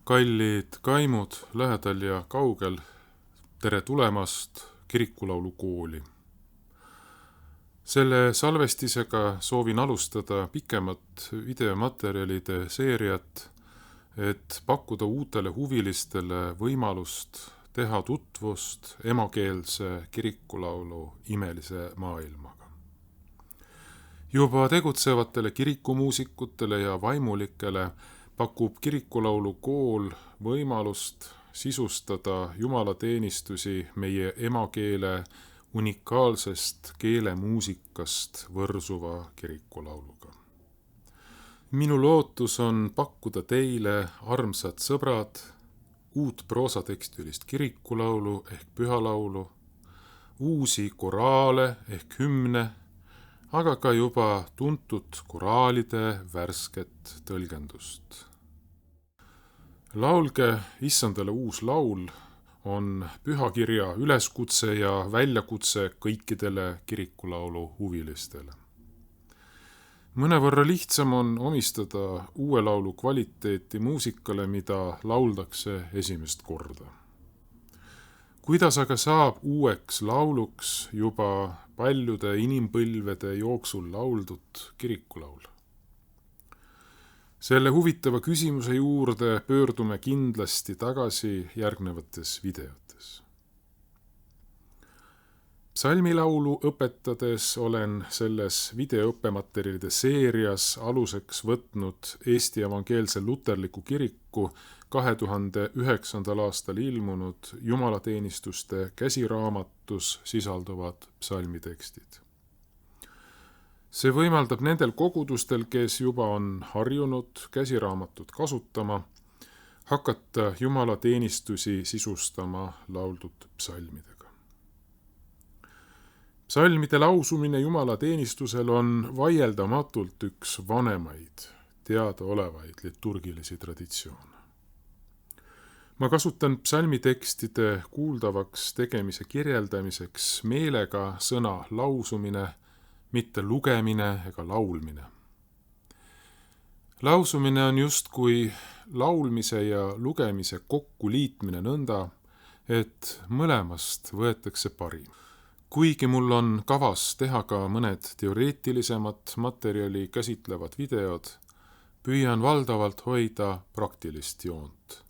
Kallid kaimud lähedal ja kaugel, tere tulemast kirikulaulu kooli. Selle salvestisega soovin alustada pikemat videomaterjalide seeriat, et pakkuda uutele huvilistele võimalust teha tutvust emakeelse kirikulaulu imelise maailmaga. Juba tegutsevatele kirikumuusikutele ja vaimulikele pakub kirikulaulu kool võimalust sisustada jumalateenistusi meie emakeele unikaalsest keelemuusikast võrsuva kirikulauluga. Minu lootus on pakkuda teile, armsad sõbrad, uut proosatekstilist kirikulaulu ehk pühalaulu, uusi koraale ehk hümne, aga ka juba tuntud koraalide värsket tõlgendust. Laulge Issandale uus laul on pühakirja üleskutse ja väljakutse kõikidele kirikulaulu huvilistele. Mõnevõrra lihtsam on omistada uue laulu kvaliteeti muusikale, mida lauldakse esimest korda. Kuidas aga saab uueks lauluks juba paljude inimpõlvede jooksul lauldud kirikulaul? Selle huvitava küsimuse juurde pöördume kindlasti tagasi järgnevates videotes. Psalmilaulu õpetades olen selles videoõppematerjalide seerias aluseks võtnud Eesti Evangeelse Luterliku Kiriku 2009. aastal ilmunud jumalateenistuste käsiraamatus sisalduvad psalmitekstid. See võimaldab nendel kogudustel, kes juba on harjunud käsiraamatut kasutama, hakata jumalateenistusi sisustama lauldud psalmidega. Psalmide lausumine jumalateenistusel on vaieldamatult üks vanemaid teadaolevaid liturgilisi traditsioone. Ma kasutan psalmitekstide kuuldavaks tegemise kirjeldamiseks meelega sõna lausumine, mitte lugemine ega laulmine. Lausumine on justkui laulmise ja lugemise kokkuliitmine nõnda, et mõlemast võetakse parim. Kuigi mul on kavas teha ka mõned teoreetilisemat materjali käsitlevad videod, püüan valdavalt hoida praktilist joont,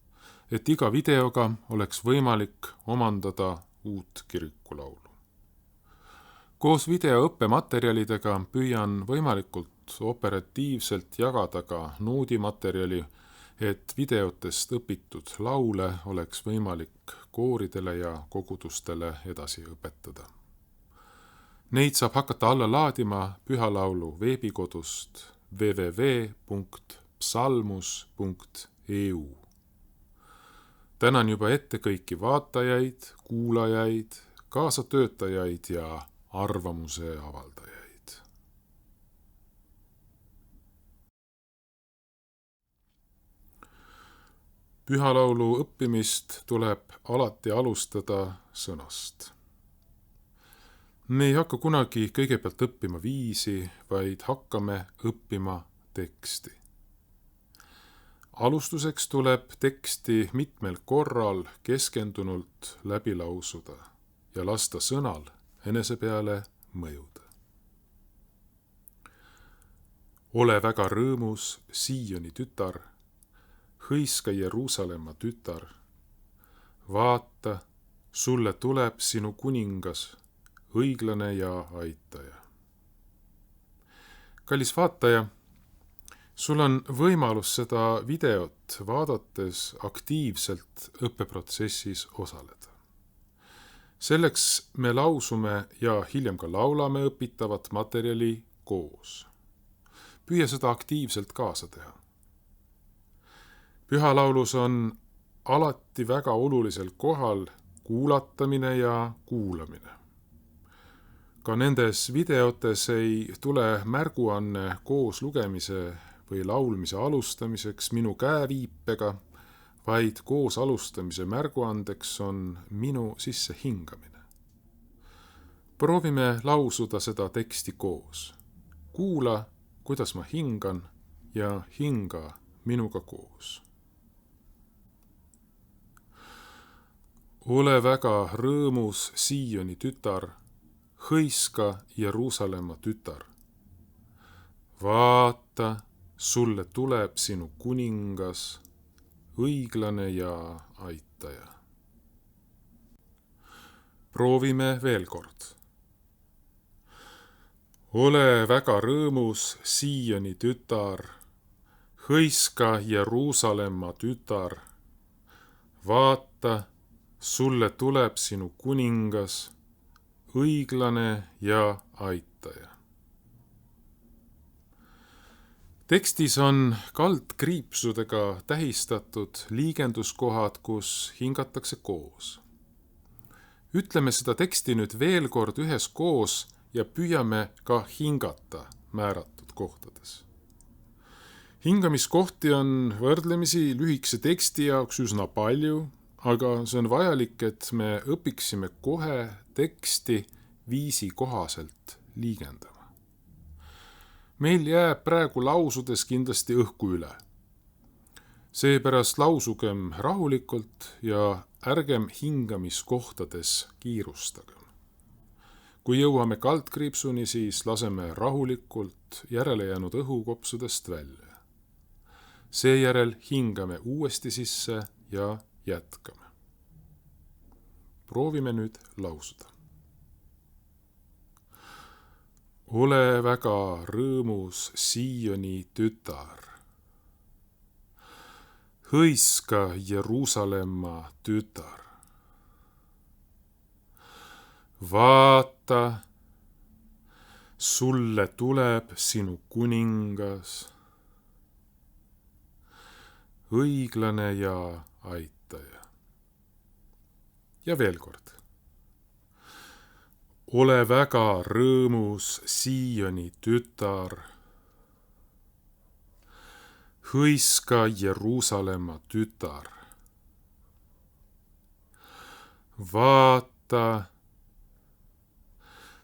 et iga videoga oleks võimalik omandada uut kirikulaulu. Koos videoõppematerjalidega püüan võimalikult operatiivselt jagada ka noodimaterjali, et videotest õpitud laule oleks võimalik kooridele ja kogudustele edasi õpetada. Neid saab hakata alla laadima pühalaulu veebikodust www.psalmus.eu. Tänan juba ette kõiki vaatajaid, kuulajaid, kaasatöötajaid ja arvamuse avaldajaid. Pühalaulu õppimist tuleb alati alustada sõnast. Me ei hakka kunagi kõigepealt õppima viisi, vaid hakkame õppima teksti. Alustuseks tuleb teksti mitmel korral keskendunult läbi lausuda ja lasta sõnal enese peale mõjuda. Ole väga rõõmus, Sioni tütar, hõiska Jeruusalemma tütar. Vaata, sulle tuleb sinu kuningas, õiglane ja aitaja. Kallis vaataja, sul on võimalus seda videot vaadates aktiivselt õppeprotsessis osaleda. Selleks me lausume ja hiljem ka laulame õpitavat materjali koos. Püüa seda aktiivselt kaasa teha. Pühalaulus on alati väga olulisel kohal kuulatamine ja kuulamine. Ka nendes videotes ei tule märguanne koos lugemise või laulmise alustamiseks minu käeviipega, vaid koos alustamise märguandeks on minu sissehingamine. Proovime lausuda seda teksti koos. Kuula, kuidas ma hingan ja hinga minuga koos. Ole väga rõõmus, Sioni tütar, hõiska Jeruusalemma tütar. Vaata, sulle tuleb sinu kuningas, õiglane ja aitaja. Proovime veel kord. Ole väga rõõmus, Sioni tütar, hõiska Jeruusalemma tütar. Vaata, sulle tuleb sinu kuningas, õiglane ja aitaja. Tekstis on kaldkriipsudega tähistatud liigenduskohad, kus hingatakse koos. Ütleme seda teksti nüüd veel kord üheskoos ja püüame ka hingata määratud kohtades. Hingamiskohti on võrdlemisi lühikese teksti jaoks üsna palju, aga see on vajalik, et me õpiksime kohe teksti viisi kohaselt liigendama. Meil jääb praegu lausudes kindlasti õhku üle. Seepärast lausugem rahulikult ja ärgem hingamiskohtades kiirustagem. Kui jõuame kaldkriipsuni, siis laseme rahulikult järelejäänud õhukopsudest välja. Seejärel hingame uuesti sisse ja jätkame. Proovime nüüd lausuda. Ole väga rõõmus, Sioni tütar. Hõiska Jeruusalemma tütar. Vaata, sulle tuleb sinu kuningas, õiglane ja aitaja. Ja veel kord. Ole väga rõõmus, Sioni tütar. Hõiska Jeruusalemma tütar. Vaata,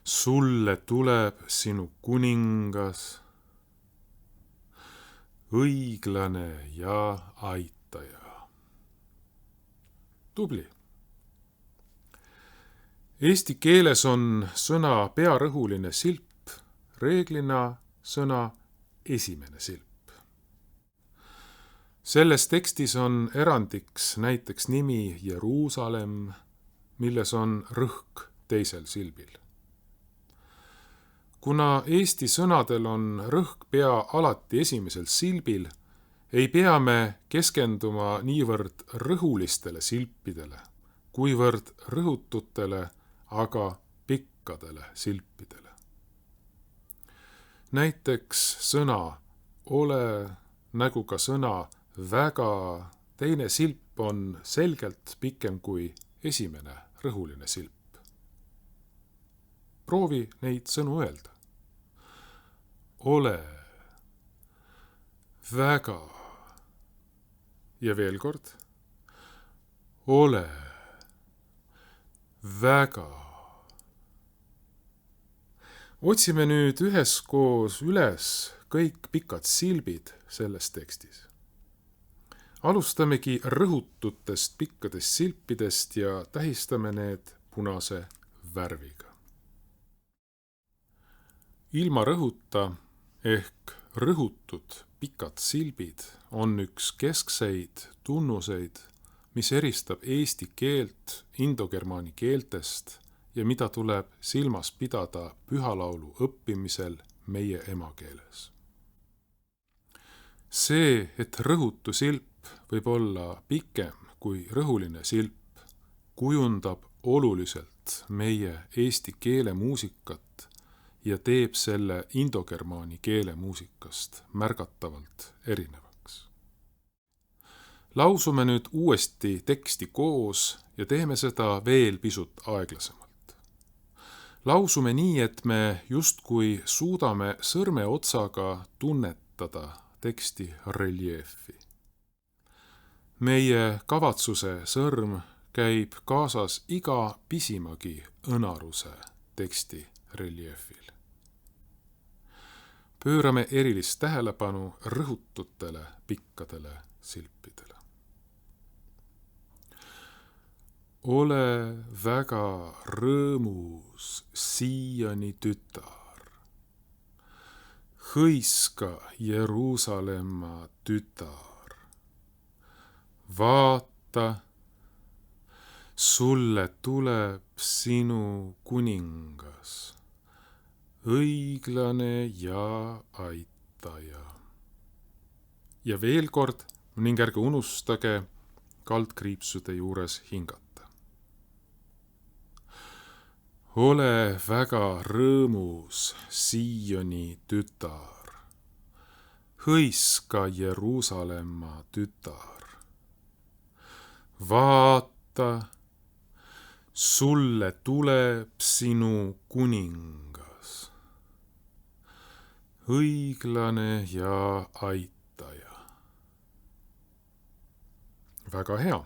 sulle tuleb sinu kuningas, õiglane ja aitaja. Tubli! Eesti keeles on sõna pearõhuline silp, reeglina sõna esimene silp. Selles tekstis on erandiks näiteks nimi Jeruusalemm, milles on rõhk teisel silbil. Kuna eesti sõnadel on rõhk pea alati esimesel silbil, ei pea me keskenduma niivõrd rõhulistele silpidele, kuivõrd rõhututele, aga pikkadele silpidele. Näiteks sõna ole nagu ka sõna väga, teine silp on selgelt pikem kui esimene rõhuline silp. Proovi neid sõnu öelda. Ole, väga ja veel kord. Ole, väga. Otsime nüüd üheskoos üles kõik pikad silbid selles tekstis. Alustamegi rõhututest pikkadest silpidest ja tähistame need punase värviga. Ilma rõhuta ehk rõhutud pikad silbid on üks keskseid tunnuseid, mis eristab eesti keelt indogermaani keeltest ja mida tuleb silmas pidada pühalaulu õppimisel meie emakeeles. See, et rõhutu silp võib olla pikem kui rõhuline silp, kujundab oluliselt meie eesti keele muusikat ja teeb selle indogermaani keele muusikast märgatavalt erinevaks. Lausume nüüd uuesti teksti koos ja teeme seda veel pisut aeglasemalt. Lausume nii, et me justkui suudame sõrmeotsaga tunnetada teksti reljeefi. Meie kavatsuse sõrm käib kaasas iga pisimagi õnaruse teksti reljeefil. Pöörame erilist tähelepanu rõhututele pikkadele silpidele. Ole väga rõõmus siiani tütar. Hõiska Jeruusalemma tütar. Vaata, sulle tuleb sinu kuningas, õiglane ja aitaja. Ja veel kord, ning ärge unustage kaldkriipsude juures hingata. Ole väga rõõmus Sioni tütar. Hõiska Jeruusalemma tütar. Vaata, sulle tuleb sinu kuningas, õiglane ja aitaja. Väga hea.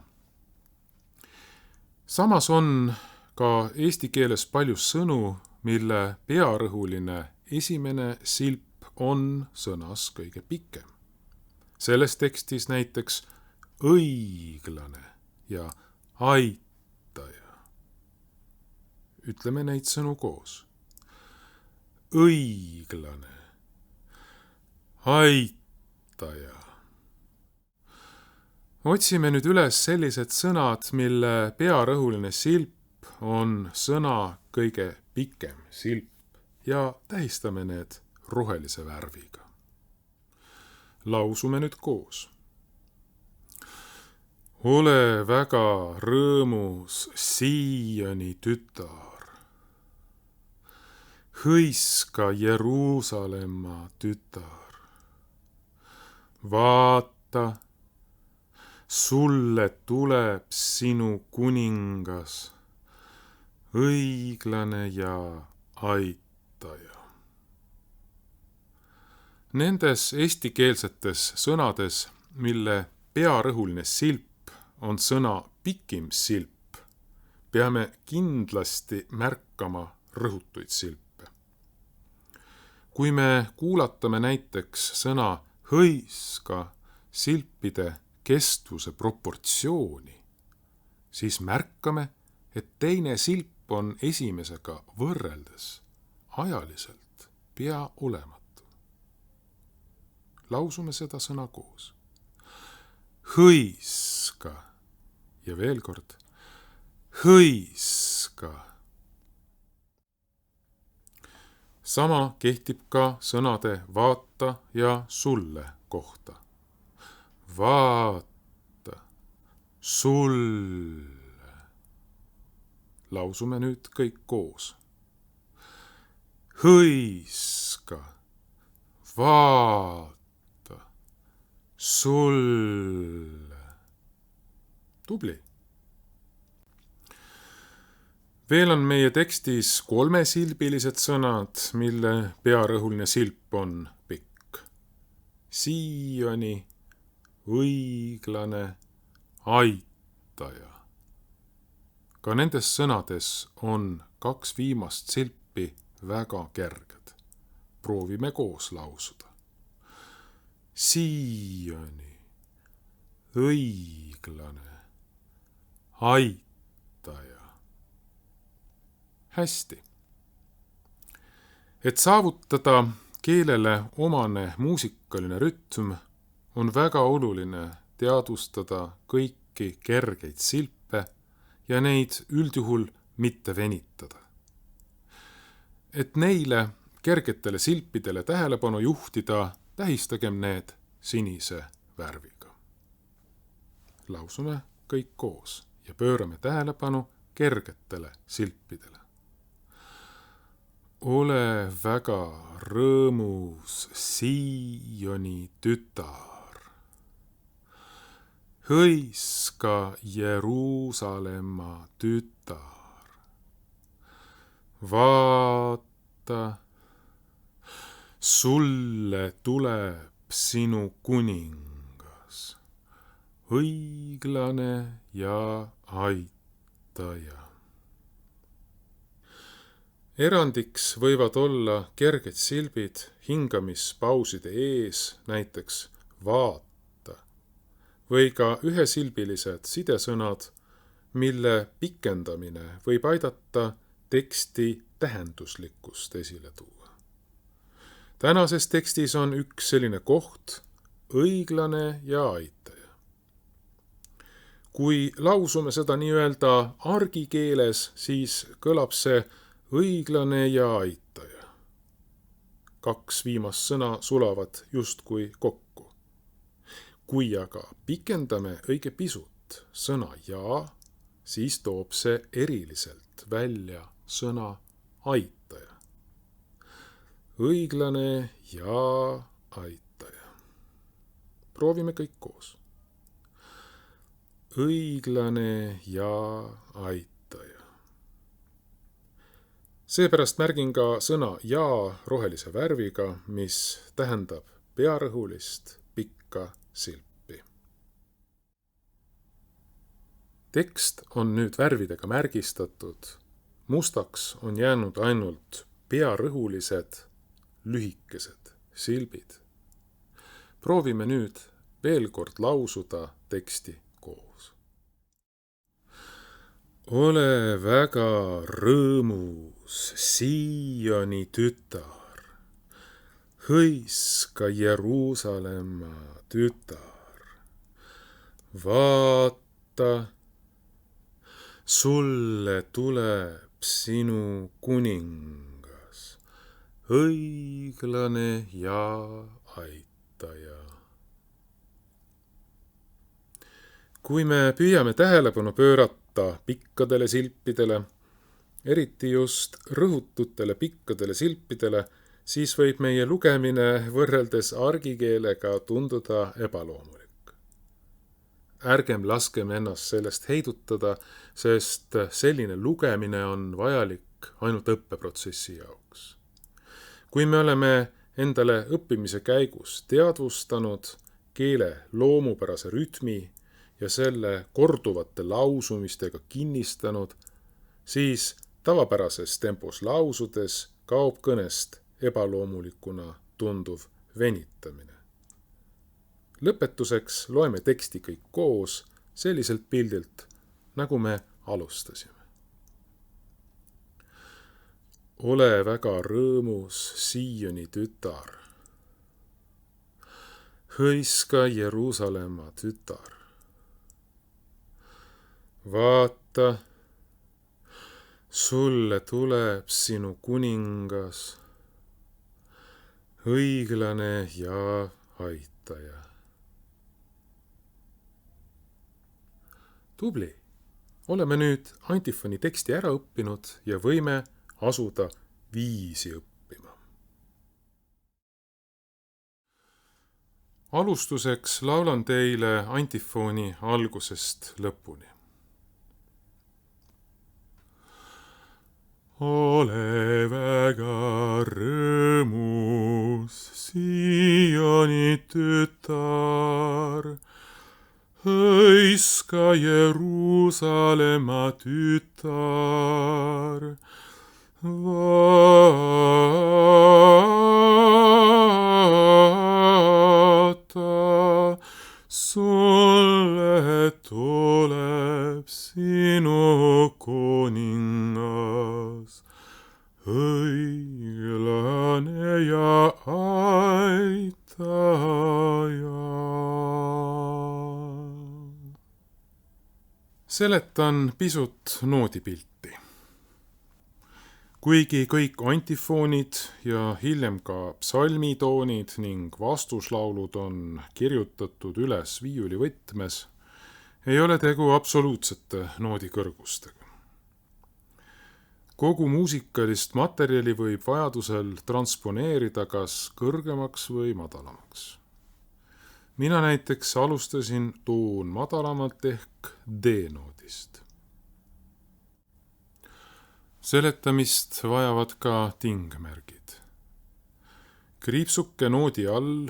Samas on ka eesti keeles palju sõnu, mille pearõhuline esimene silp on sõnas kõige pikem. Selles tekstis näiteks õiglane ja aitaja. Ütleme neid sõnu koos. Õiglane, aitaja. Otsime nüüd üles sellised sõnad, mille pearõhuline silp on sõna kõige pikem silp ja tähistame need rohelise värviga. Lausume nüüd koos. Ole väga rõõmus Sioni tütar. Hõiska Jeruusalemma tütar. Vaata, sulle tuleb sinu kuningas, õiglane ja aitaja. Nendes eestikeelsetes sõnades, mille pearõhuline silp on sõna pikim silp, peame kindlasti märkama rõhutuid silpe. Kui me kuulatame näiteks sõna hõiska silpide kestvuse proportsiooni, siis märkame, et teine silp on esimesega võrreldes ajaliselt pea olematu. Lausume seda sõna koos. Hõiska ja veel kord hõiska. Sama kehtib ka sõnade vaata ja sulle kohta. Vaata, sulle. Lausume nüüd kõik koos. Hõiska, vaata, sulle. Tubli. Veel on meie tekstis kolmesilbilised sõnad, mille pearõhuline silp on pikk. Sioni, õiglane, aitaja. Ka nendes sõnades on kaks viimast silpi väga kerged. Proovime koos lausuda. Sioni, õiglane, aitaja. Hästi. Et saavutada keelele omane muusikaline rütm, on väga oluline teadvustada kõiki kergeid silpe ja neid üldjuhul mitte venitada. Et neile kergetele silpidele tähelepanu juhtida, tähistagem need sinise värviga. Lausume kõik koos ja pöörame tähelepanu kergetele silpidele. Ole väga rõõmus Sioni tütar. Hõiska Jeruusalemma tütar. vaata, sulle tuleb sinu kuningas, õiglane ja aitaja. Erandiks võivad olla kerged silbid hingamispauside ees, näiteks vaata, või ka ühesilbilised sidesõnad, mille pikendamine võib aidata teksti tähenduslikkust esile tuua. Tänases tekstis on üks selline koht, õiglane ja aitaja. Kui lausume seda nii-öelda argikeeles, siis kõlab see õiglane ja aitaja. Kaks viimast sõna sulavad justkui kokku. Kui aga pikendame õige pisut sõna ja, siis toob see eriliselt välja sõna aitaja. Õiglane ja aitaja. Proovime kõik koos. Õiglane ja aitaja. Seepärast märgin ka sõna ja rohelise värviga, mis tähendab pearõhulist pikka silpi. Tekst on nüüd värvidega märgistatud. Mustaks on jäänud ainult pearõhulised, lühikesed silbid. Proovime nüüd veel kord lausuda teksti koos. Ole väga rõõmus, Sioni tütar, hõiska Jeruusalemma tütar. Vaata, sulle tuleb sinu kuningas, õiglane ja aitaja. Kui me püüame tähelepanu pöörata pikkadele silpidele, eriti just rõhututele pikkadele silpidele, siis võib meie lugemine võrreldes argikeelega tunduda ebaloomulik. Ärgem laskem ennast sellest heidutada, sest selline lugemine on vajalik ainult õppeprotsessi jaoks. Kui me oleme endale õppimise käigus teadvustanud keele loomupärase rütmi ja selle korduvate lausumistega kinnistanud, siis tavapärases tempos lausudes kaob kõnest ebaloomulikuna tunduv venitamine. Lõpetuseks loeme teksti kõik koos selliselt pildilt, nagu me alustasime. Ole väga rõõmus, Sioni tütar, hõiska Jeruusalemma tütar. Vaata, sulle tuleb sinu kuningas, õiglane ja aitaja. Tubli! Oleme nüüd antifoni teksti ära õppinud ja võime asuda viisi õppima. Alustuseks laulan teile antifoni algusest lõpuni. Ole väga rõõmus, Sioni tütar, hõiska Jeruusalemma tütar. Vaata, sulle tuleb sinu kuningas, õiglane ja aitaja. Seletan pisut noodipilti. Kuigi kõik antifoonid ja hiljem ka psalmitoonid ning vastuslaulud on kirjutatud üles viiulivõtmes, ei ole tegu absoluutsete noodikõrgustega. Kogu muusikalist materjali võib vajadusel transponeerida kas kõrgemaks või madalamaks. Mina näiteks alustasin toon madalamalt ehk D-noodist. Seletamist vajavad ka tingmärgid. Kriipsuke noodi all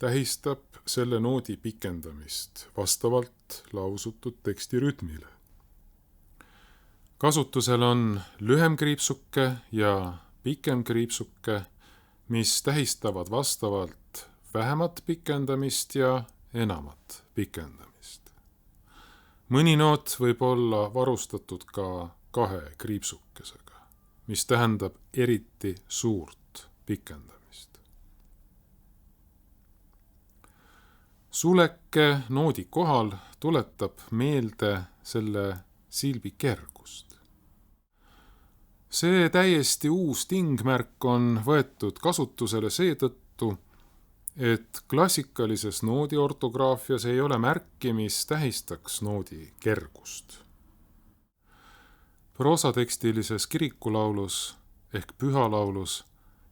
tähistab selle noodi pikendamist vastavalt lausutud teksti rütmile. Kasutusel on lühem kriipsuke ja pikem kriipsuke, mis tähistavad vastavalt vähemat pikendamist ja enamat pikendamist. Mõni noot võib olla varustatud ka 2 kriipsukesega, mis tähendab eriti suurt pikendamist. Suleke noodi kohal tuletab meelde selle silbi kergust. See täiesti uus tingmärk on võetud kasutusele seetõttu, et klassikalises noodi ortograafias ei ole märki, mis tähistaks noodi kergust. Proosatekstilises kirikulaulus ehk pühalaulus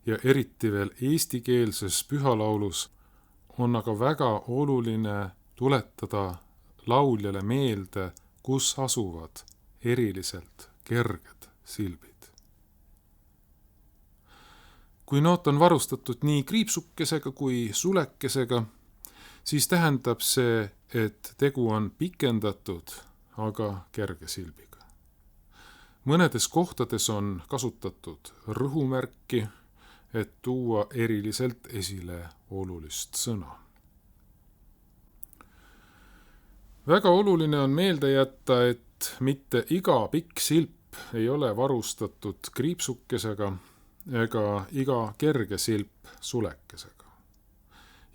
ja eriti veel eestikeelses pühalaulus on aga väga oluline tuletada lauljale meelde, kus asuvad eriliselt kerged silbid. Kui noot on varustatud nii kriipsukesega kui sulekesega, siis tähendab see, et tegu on pikendatud, aga kerge silbiga. Mõnedes kohtades on kasutatud rõhumärki, et tuua eriliselt esile olulist sõna. Väga oluline on meelde jätta, et mitte iga pikk silp ei ole varustatud kriipsukesega ega iga kerge silp sulekesega.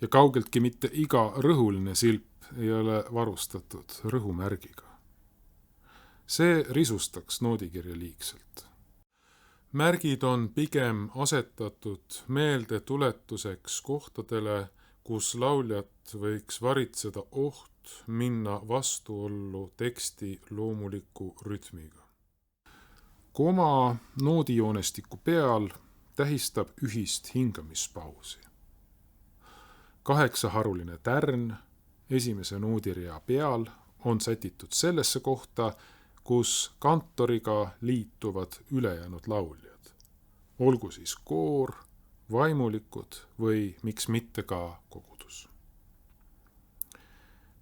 Ja kaugeltki mitte iga rõhuline silp ei ole varustatud rõhumärgiga. See risustaks noodikirja liigselt. Märgid on pigem asetatud meeldetuletuseks kohtadele, kus lauljat võiks varitseda oht minna vastuollu teksti loomuliku rütmiga. Koma noodijoonestiku peal tähistab ühist hingamispausi. 8-haruline tärn esimese noodirea peal on sätitud sellesse kohta, kus kantoriga liituvad ülejäänud lauljad. Olgu siis koor, vaimulikud või miks mitte ka kogudus.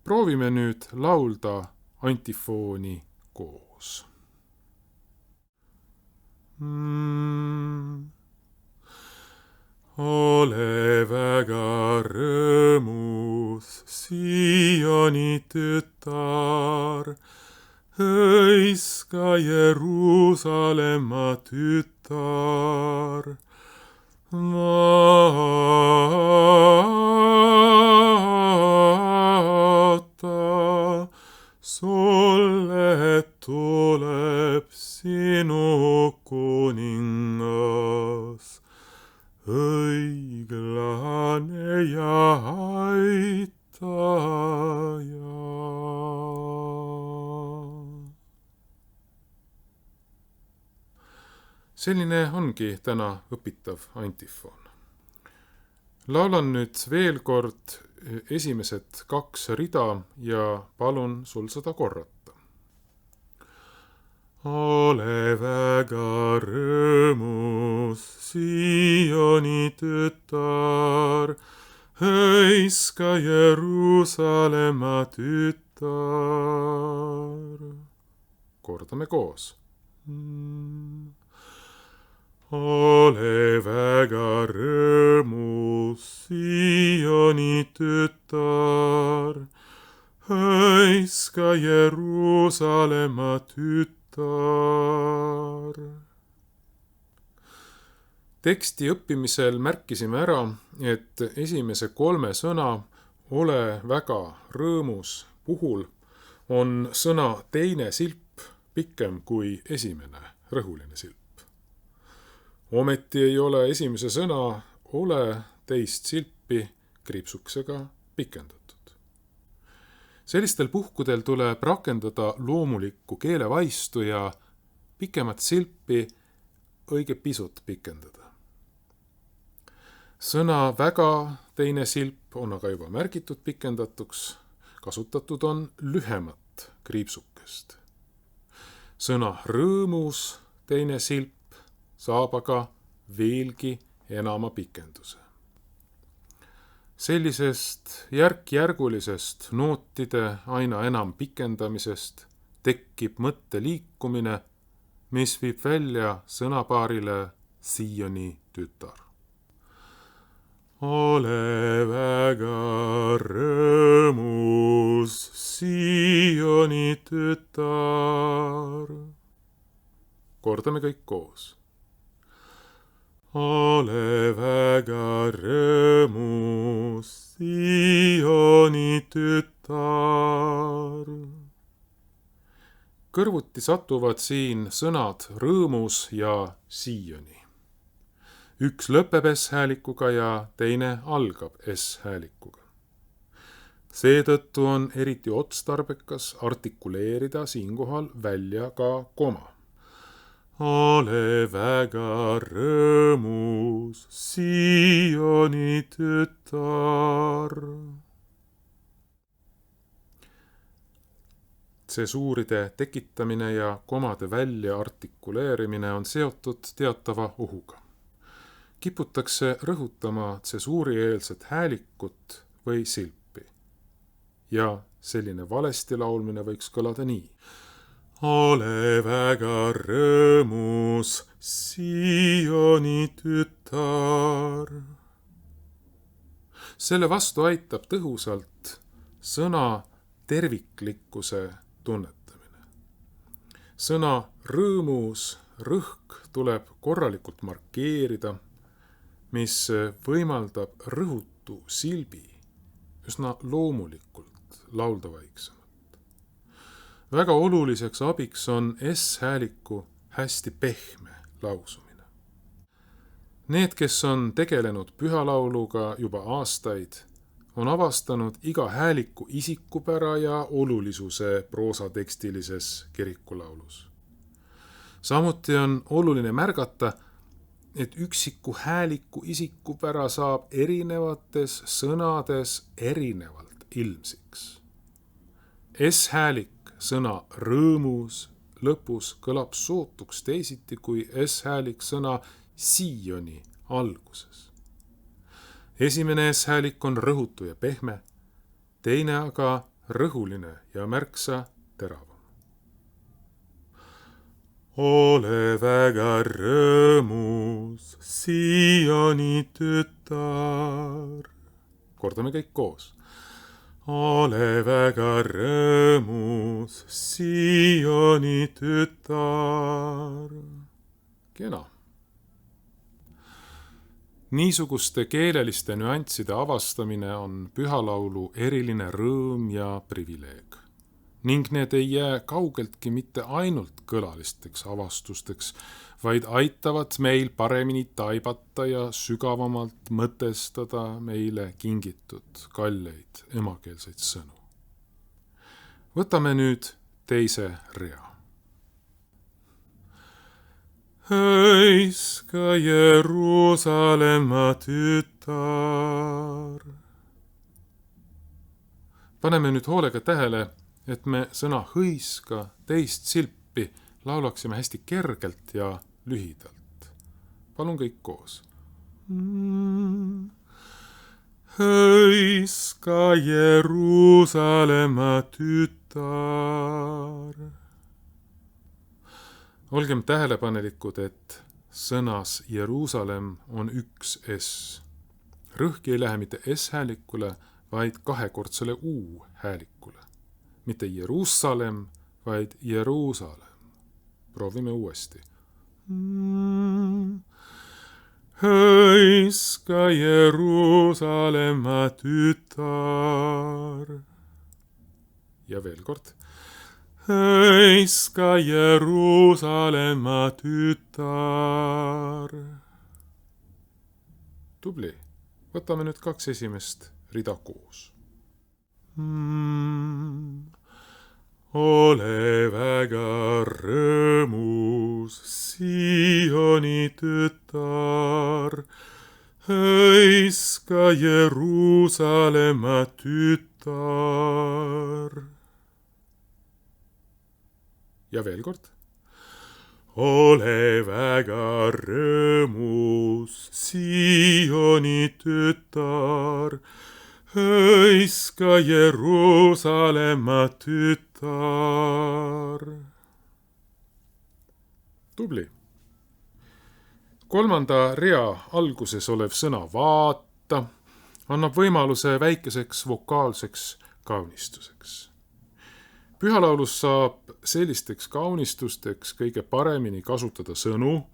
Proovime nüüd laulda antifooni koos. Ole väga rõõmus, Sioni tütar, hõiska Jeruusalemma tütar, vaata, sulle tuleb sinu kuningas, õiglane ja aitaja. Selline ongi täna õpitav antifoon. Laulan nüüd veel kord esimesed 2 rida ja palun sul seda korrata. Ole väga rõõmus, Sioni tütar, hõiska Jeruusalemma tütar. Kordame koos. Ole väga rõõmus, Sioni tütar, hõiska Jeruusalemma tütar. Teksti õppimisel märkisime ära, et esimese 3 sõna ole väga rõõmus puhul on sõna teine silp pikem kui esimene rõhuline silp. Ometi ei ole esimese sõna ole teist silpi kriipsukesega pikendatud. Sellistel puhkudel tuleb rakendada loomulikku keelevaistu ja pikemat silpi õige pisut pikendada. Sõna väga teine silp on aga juba märgitud pikendatuks, kasutatud on lühemat kriipsukest. Sõna rõõmus teine silp saab aga veelgi enama pikenduse. Sellisest järk-järgulisest nootide aina enam pikendamisest tekib mõtte liikumine, mis viib välja sõnapaarile Sioni tütar. Ole väga rõõmus, Sioni tütar. Kordame kõik koos. Ole väga rõõmus, Sioni tütar. Kõrvuti satuvad siin sõnad rõõmus ja Sioni. Üks lõpeb S-häälikuga ja teine algab S-häälikuga. Seetõttu on eriti otstarbekas artikuleerida siinkohal välja ka koma. Ole väga rõõmus, Sioni tütar. Tsesuuride tekitamine ja komade välja artikuleerimine on seotud teatava ohuga. Kiputakse rõhutama tsesuurieelset häälikut või silpi. Ja selline valesti laulmine võiks kõlada nii. Ole väga rõõmus, Sioni tütar. Selle vastu aitab tõhusalt sõna terviklikkuse tunnetamine. Sõna rõõmus rõhk tuleb korralikult markeerida, mis võimaldab rõhutu silbi üsna loomulikult laulda vaiksemalt. Väga oluliseks abiks on S-hääliku hästi pehme lausumine. Need, kes on tegelenud pühalauluga juba aastaid, on avastanud iga hääliku isikupära ja olulisuse proosatekstilises kirikulaulus. Samuti on oluline märgata, et üksiku hääliku isikupära saab erinevates sõnades erinevalt ilmsiks. S-häälik sõna rõõmus lõpus kõlab sootuks teisiti kui S-häälik sõna Sioni alguses. Esimene S-häälik on rõhutu ja pehme, teine aga rõhuline ja märksa teravam. Ole väga rõõmus, Sioni tütar. Kordame kõik koos. Ole väga rõõmus, Sioni tütar. Kena. Niisuguste keeleliste nüansside avastamine on pühalaulu eriline rõõm ja privileeg. Ning need ei jää kaugeltki mitte ainult kõlalisteks avastusteks, vaid aitavad meil paremini taibata ja sügavamalt mõtestada meile kingitud kalleid emakeelseid sõnu. Võtame nüüd teise rea. Hõiska Jeruusalemma tütar. Paneme nüüd hoolega tähele, et me sõna hõiska teist silpi laulaksime hästi kergelt ja lühidalt. Palun kõik koos. Hõiska Jeruusalemma tütar. Olgem tähelepanelikud, et sõnas Jeruusalemm on üks S. Rõhk ei lähe mitte S-häälikule, vaid kahekordsele U-häälikule. Mitte Jeruusalemm, vaid Jeruusalem. Proovime uuesti. Hõiska Jeruusalemma tütar. Ja veel kord. Hõiska Jeruusalemma tütar. Tubli. Võtame nüüd kaks esimest rida koos. Ole väga rõõmus, Sioni tütar. Hõiska Jeruusalemma tütar. Ja veel kord. ole väga rõõmus, Sioni tütar, hõiska Jeruusalemma tütar. Tubli. 3. rea alguses olev sõna vaata annab võimaluse väikeseks vokaalseks kaunistuseks. Pühalaulus saab sellisteks kaunistusteks kõige paremini kasutada sõnu,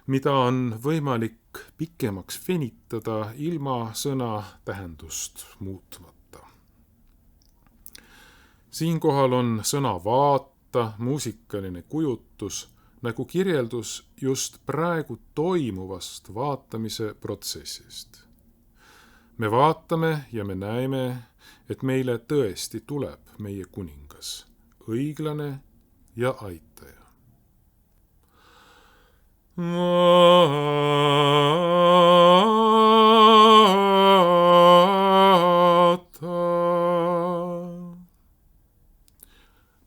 mida on võimalik pikemaks venitada ilma sõna tähendust muutmata. Siinkohal on sõna vaata muusikaline kujutus nagu kirjeldus just praegu toimuvast vaatamise protsessist. Me vaatame ja me näeme, et meile tõesti tuleb meie kuningas, õiglane ja aitaja.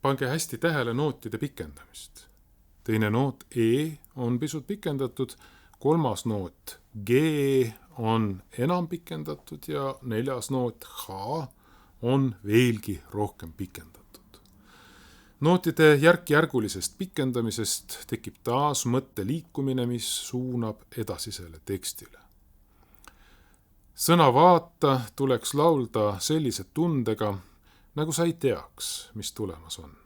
Pange hästi tähele nootide pikendamist. Teine noot E on pisut pikendatud, 3. noot G on enam pikendatud ja 4. noot H on veelgi rohkem pikendatud. Nootide järk-järgulisest pikendamisest tekib taas mõtte liikumine, mis suunab edasisele tekstile. Sõna vaata tuleks laulda sellise tundega, nagu sa ei teaks, mis tulemas on.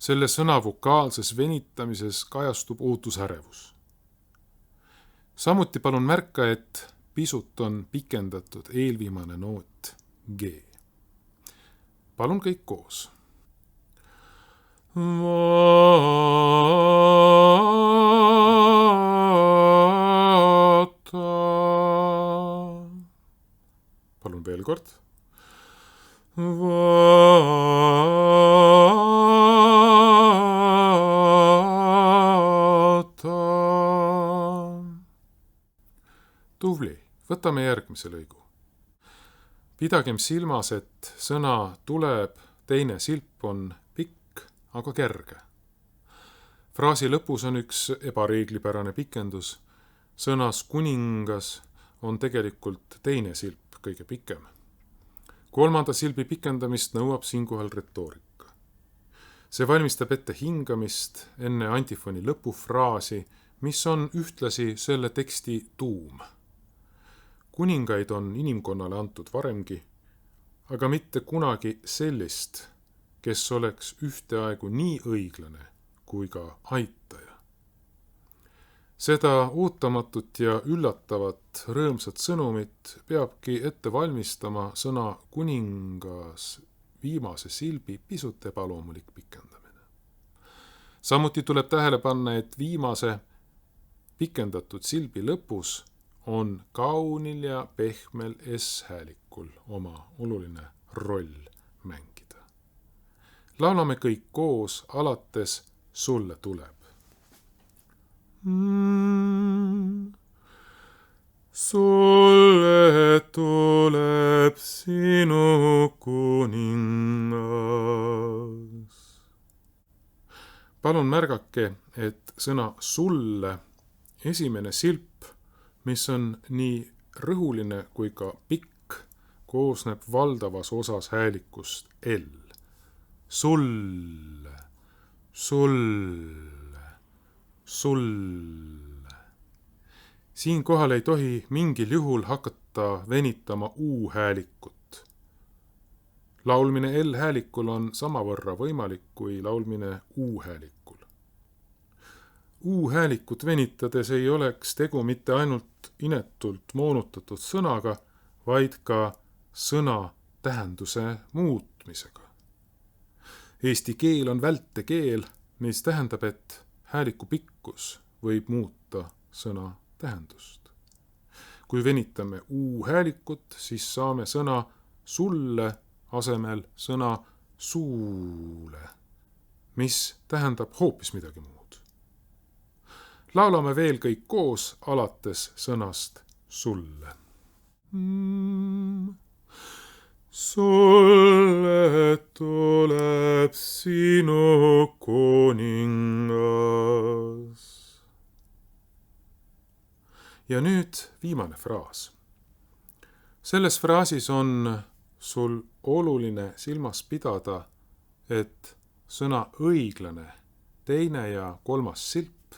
Selle sõna vokaalses venitamises kajastub ootusärevus. Samuti palun märka, et pisut on pikendatud eelviimane noot G. Palun kõik koos. Vaata. Palun veel kord. Tubli, võtame järgmise lõigu. Pidagem silmas, et sõna tuleb, teine silp on pikk, aga kerge. Fraasi lõpus on üks ebareeglipärane pikendus. Sõnas kuningas on tegelikult teine silp kõige pikem. 3. silbi pikendamist nõuab siinkohal retoorika. See valmistab ette hingamist enne antifoni lõpufraasi, mis on ühtlasi selle teksti tuum. Kuningaid on inimkonnale antud varemgi, aga mitte kunagi sellist, kes oleks ühteaegu nii õiglane kui ka aitaja. Seda ootamatut ja üllatavat rõõmsat sõnumit peabki ette valmistama sõna kuningas viimase silbi pisut ebaloomulik pikendamine. Samuti tuleb tähele panna, et viimase pikendatud silbi lõpus on kaunil ja pehmel S-häälikul oma oluline roll mängida. Laulame kõik koos alates Sulle tuleb. Sulle tuleb sinu kuningas. Palun märgake, et sõna sulle esimene silp, mis on nii rõhuline kui ka pikk, koosneb valdavas osas häälikust L. Sulle, sulle, sulle. Siinkohal ei tohi mingil juhul hakata venitama U-häälikut. Laulmine L-häälikul on samavõrra võimalik kui laulmine U-häälikul. U-häälikut venitades ei oleks tegu mitte ainult inetult moonutatud sõnaga, vaid ka sõna tähenduse muutmisega. Eesti keel on vältekeel, mis tähendab, et hääliku pikkus võib muuta sõna tähendust. Kui venitame U-häälikut, siis saame sõna sulle asemel sõna suule, mis tähendab hoopis midagi muud. Laulame veel kõik koos alates sõnast sulle. Sulle tuleb sinu kuningas. nüüd viimane fraas. Selles fraasis on sul oluline silmas pidada, et sõna õiglane, teine ja kolmas silp,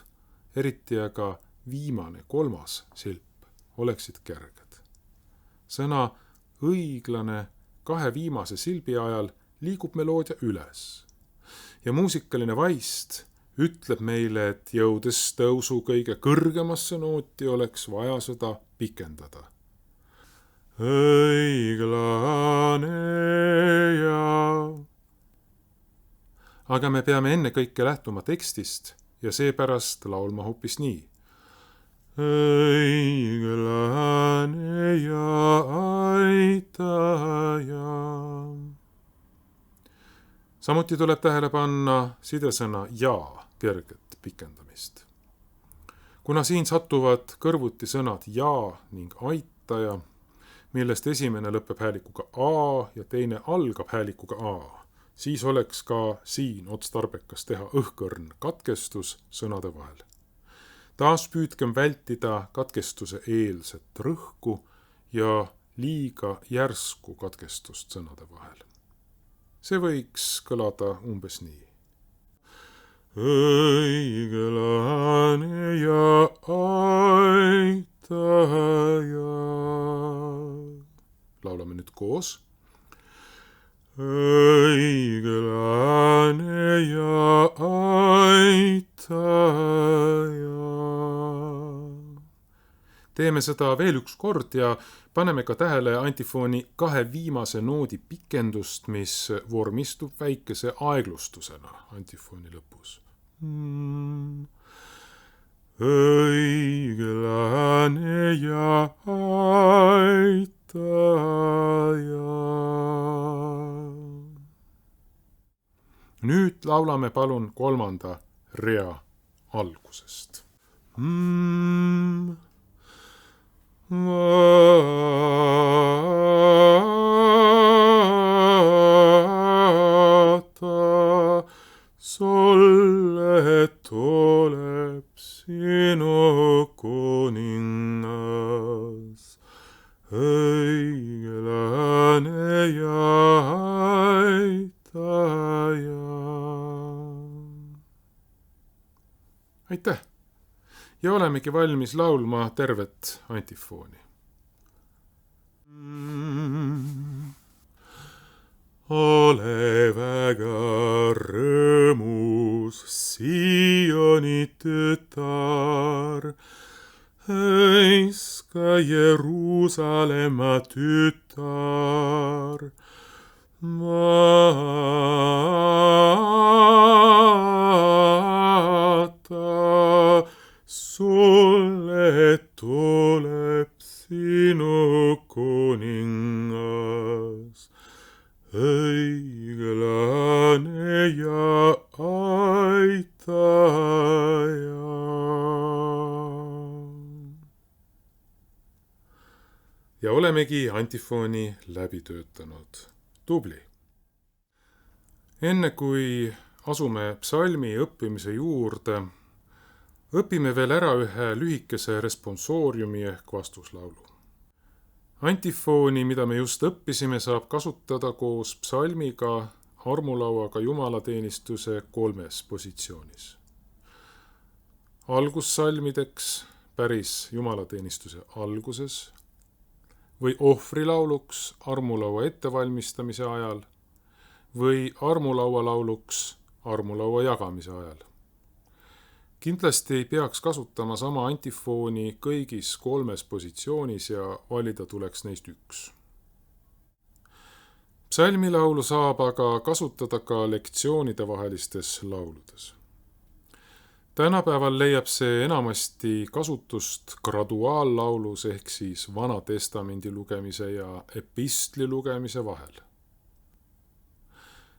eriti aga viimane kolmas silp, oleksid kerged. Sõna õiglane kahe viimase silbi ajal liigub meloodia üles. Ja muusikaline vaist ütleb meile, et jõudes tõusu kõige kõrgemasse nooti oleks vaja seda pikendada. Õiglane ja... Aga me peame ennekõike lähtuma tekstist ja seepärast laulma hoopis nii. Õiglane ja aitaja. Samuti tuleb tähele panna sidesõna ja kerget pikendamist. Kuna siin satuvad kõrvuti sõnad ja ning aitaja, millest esimene lõpeb häälikuga a ja teine algab häälikuga a, siis oleks ka siin otstarbekas teha õhkõrn katkestus sõnade vahel. Taas püüdkem vältida katkestuse eelset rõhku ja liiga järsku katkestust sõnade vahel. See võiks kõlada umbes nii. Õiglane ja aitaja. Laulame nüüd koos. Õiglane ja aitaja. Teeme seda veel üks kord ja paneme ka tähele antifooni kahe viimase noodi pikendust, mis vormistub väikese aeglustusena antifooni lõpus. Õiglane ja aitaja. Nüüd laulame palun kolmanda rea algusest. Vaata, sulle tuleb sinu kuningas, õiglane ja aitaja. Aitäh! Ja olemegi valmis laulma tervet antifooni. Ole väga rõõmus, Sioni tütar, hõiska Jeruusalemma tütar, vaata, sulle tuleb sinu kuningas, õiglane ja aitaja. Ja olemegi antifooni läbi töötanud. Tubli! Enne kui asume psalmi õppimise juurde, õpime veel ära ühe lühikese responsooriumi ehk vastuslaulu. Antifooni, mida me just õppisime, saab kasutada koos psalmiga armulauaga jumalateenistuse 3 positsioonis. Algussalmideks päris jumalateenistuse alguses või ohvrilauluks armulaua ettevalmistamise ajal või armulaualauluks armulaua jagamise ajal. Kindlasti ei peaks kasutama sama antifooni kõigis 3 positsioonis ja valida tuleks neist üks. Psalmilaulu saab aga kasutada ka lektsioonide vahelistes lauludes. Tänapäeval leiab see enamasti kasutust graduaallaulus ehk siis Vana Testamendi lugemise ja epistli lugemise vahel.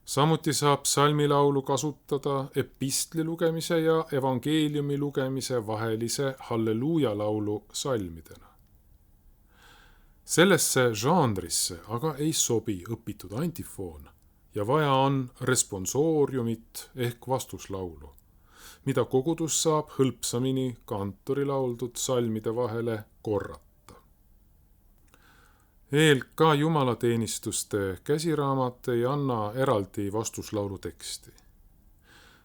Samuti saab psalmilaulu kasutada epistli lugemise ja evangeeliumi lugemise vahelise halleluuja laulu salmidena. Sellesse žanrisse aga ei sobi õpitud antifoon ja vaja on responsooriumit ehk vastuslaulu, mida kogudus saab hõlpsamini kantori lauldud salmide vahele korrata. ELK jumalateenistuste käsiraamat ei anna eraldi vastuslaulu teksti.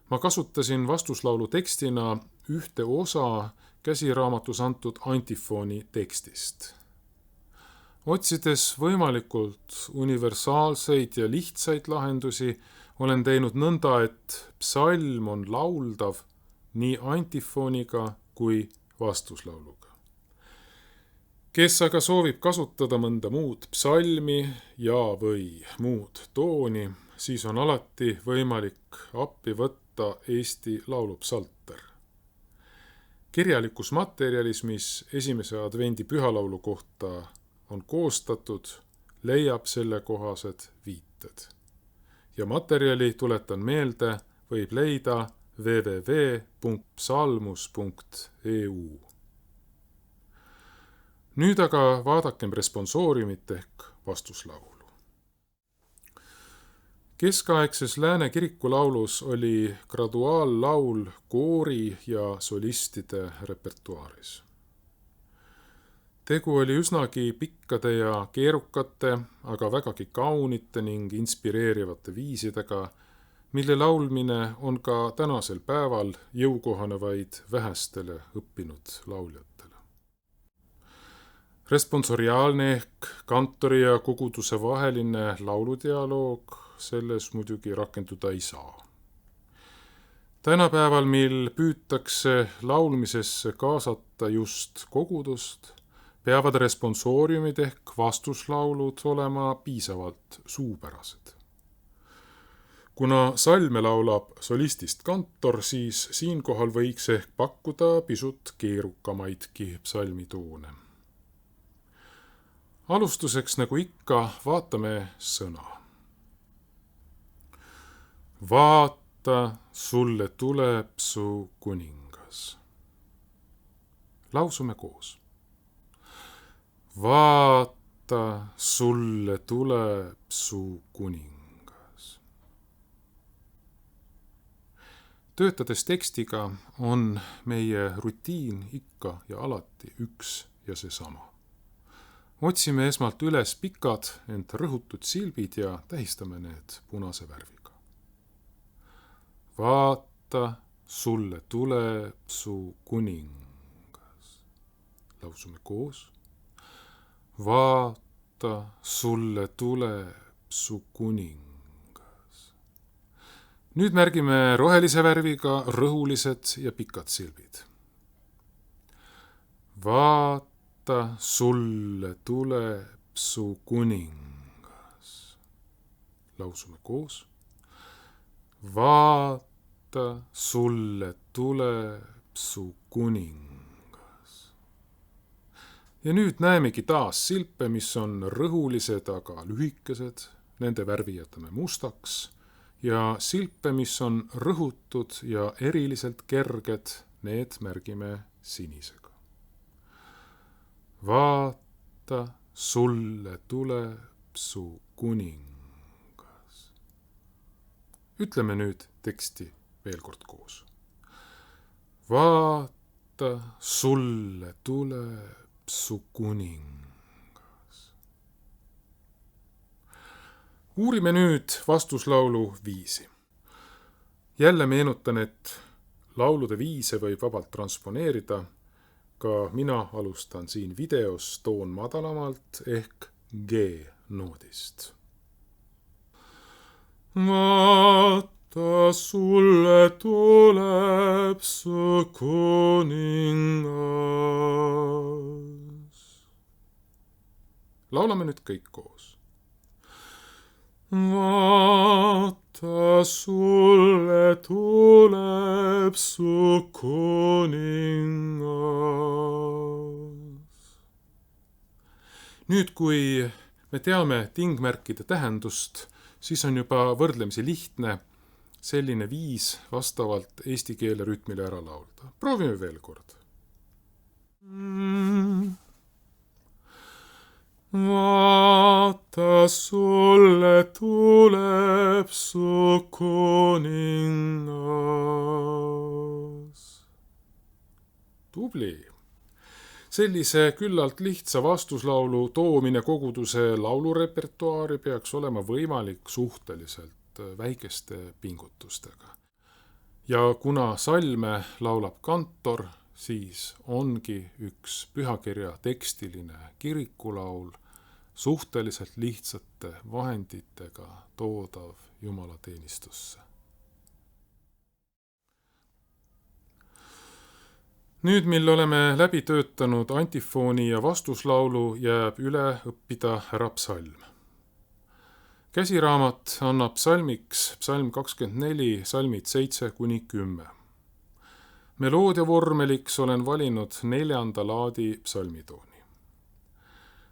Ma kasutasin vastuslaulu tekstina ühte osa käsiraamatus antud antifooni tekstist. Otsides võimalikult universaalseid ja lihtsaid lahendusi, olen teinud nõnda, et psalm on lauldav nii antifooniga kui vastuslauluga. Kes aga soovib kasutada mõnda muud psalmi ja või muud tooni, siis on alati võimalik appi võtta Eesti laulupsalter. Kirjalikus materjalis, mis esimese advendi pühalaulu kohta on koostatud, leiab sellekohased viited. Ja materjali, tuletan meelde, võib leida www.psalmus.eu. Nüüd aga vaadakem responsooriumit ehk vastuslaulu. Keskaegses Lääne kirikulaulus oli graduaallaul koori ja solistide repertuaaris. Tegu oli üsnagi pikkade ja keerukate, aga vägagi kaunite ning inspireerivate viisidega, mille laulmine on ka tänasel päeval jõukohane vaid vähestele õppinud lauljatele. Responsoriaalne ehk kantori ja koguduse vaheline lauludialoog selles muidugi rakenduda ei saa. Tänapäeval, mil püütakse laulmisesse kaasata just kogudust, peavad responsooriumid ehk vastuslaulud olema piisavalt suupärased. Kuna salme laulab solistist kantor, siis siinkohal võiks ehk pakkuda pisut keerukamaidki psalmitoone. Alustuseks, nagu ikka, vaatame sõna. Vaata, sulle tuleb su kuningas. Lausume koos. Vaata, sulle tuleb su kuningas. Töötades tekstiga on meie rutiin ikka ja alati üks ja seesama. Otsime esmalt üles pikad, ent rõhutud silbid ja tähistame need punase värviga. Vaata, sulle tuleb su kuningas. Lausume koos. Vaata, sulle tuleb su kuningas. Nüüd märgime rohelise värviga rõhulised ja pikad silbid. Vaata, sulle tuleb su kuningas. Lausume koos. Vaata, sulle tuleb su kuningas. Ja nüüd näemegi taas silpe, mis on rõhulised, aga lühikesed. Nende värvi jätame mustaks. Ja silpe, mis on rõhutud ja eriliselt kerged, need märgime sinisega. Vaata, sulle tuleb su kuningas. Ütleme nüüd teksti veel kord koos. Vaata, sulle tuleb su kuningas. Uurime nüüd vastuslaulu viisi. Jälle meenutan, et laulude viise võib vabalt transponeerida. Ka mina alustan siin videos toon madalamalt ehk G-noodist. Vaata, sulle tuleb su kuningas. Laulame nüüd kõik koos. Vaata, sulle tuleb su kuningas. Nüüd, kui me teame tingmärkide tähendust, siis on juba võrdlemisi lihtne selline viis vastavalt eesti keele rütmile ära laulda. Proovime veel kord. Vaata, sulle tuleb su kuningas. Tubli! Sellise küllalt lihtsa vastuslaulu toomine koguduse laulurepertuaari peaks olema võimalik suhteliselt väikeste pingutustega. Ja kuna salme laulab kantor, siis ongi üks pühakirja tekstiline kirikulaul suhteliselt lihtsate vahenditega toodav jumalateenistusse. Nüüd, mil oleme läbi töötanud antifooni ja vastuslaulu, jääb üle õppida ära psalm. Käsiraamat annab psalmiks psalm 24, salmid 7-10. Meloodiavormeliks olen valinud 4. laadi psalmitooni.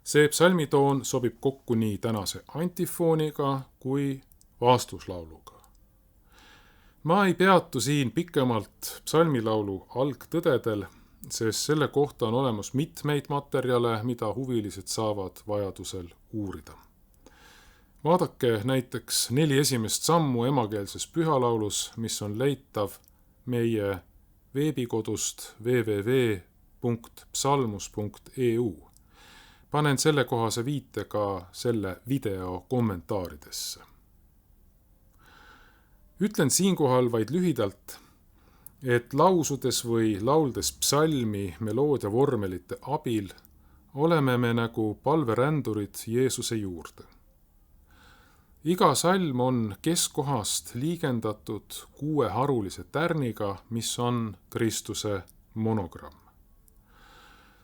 See psalmitoon sobib kokku nii tänase antifooniga kui vastuslauluga. Ma ei peatu siin pikemalt psalmilaulu algtõdedel, sest selle kohta on olemas mitmeid materjale, mida huvilised saavad vajadusel uurida. Vaadake näiteks 4 esimest sammu emakeelses pühalaulus, mis on leitav meie veebikodust www.psalmus.eu. Panen sellekohase viite ka selle video kommentaaridesse. Ütlen siinkohal vaid lühidalt, et lausudes või lauldes psalmi meloodiavormelite abil oleme me nagu palverändurid Jeesuse juurde. Iga salm on keskkohast liigendatud 6 harulise tärniga, mis on Kristuse monogramm.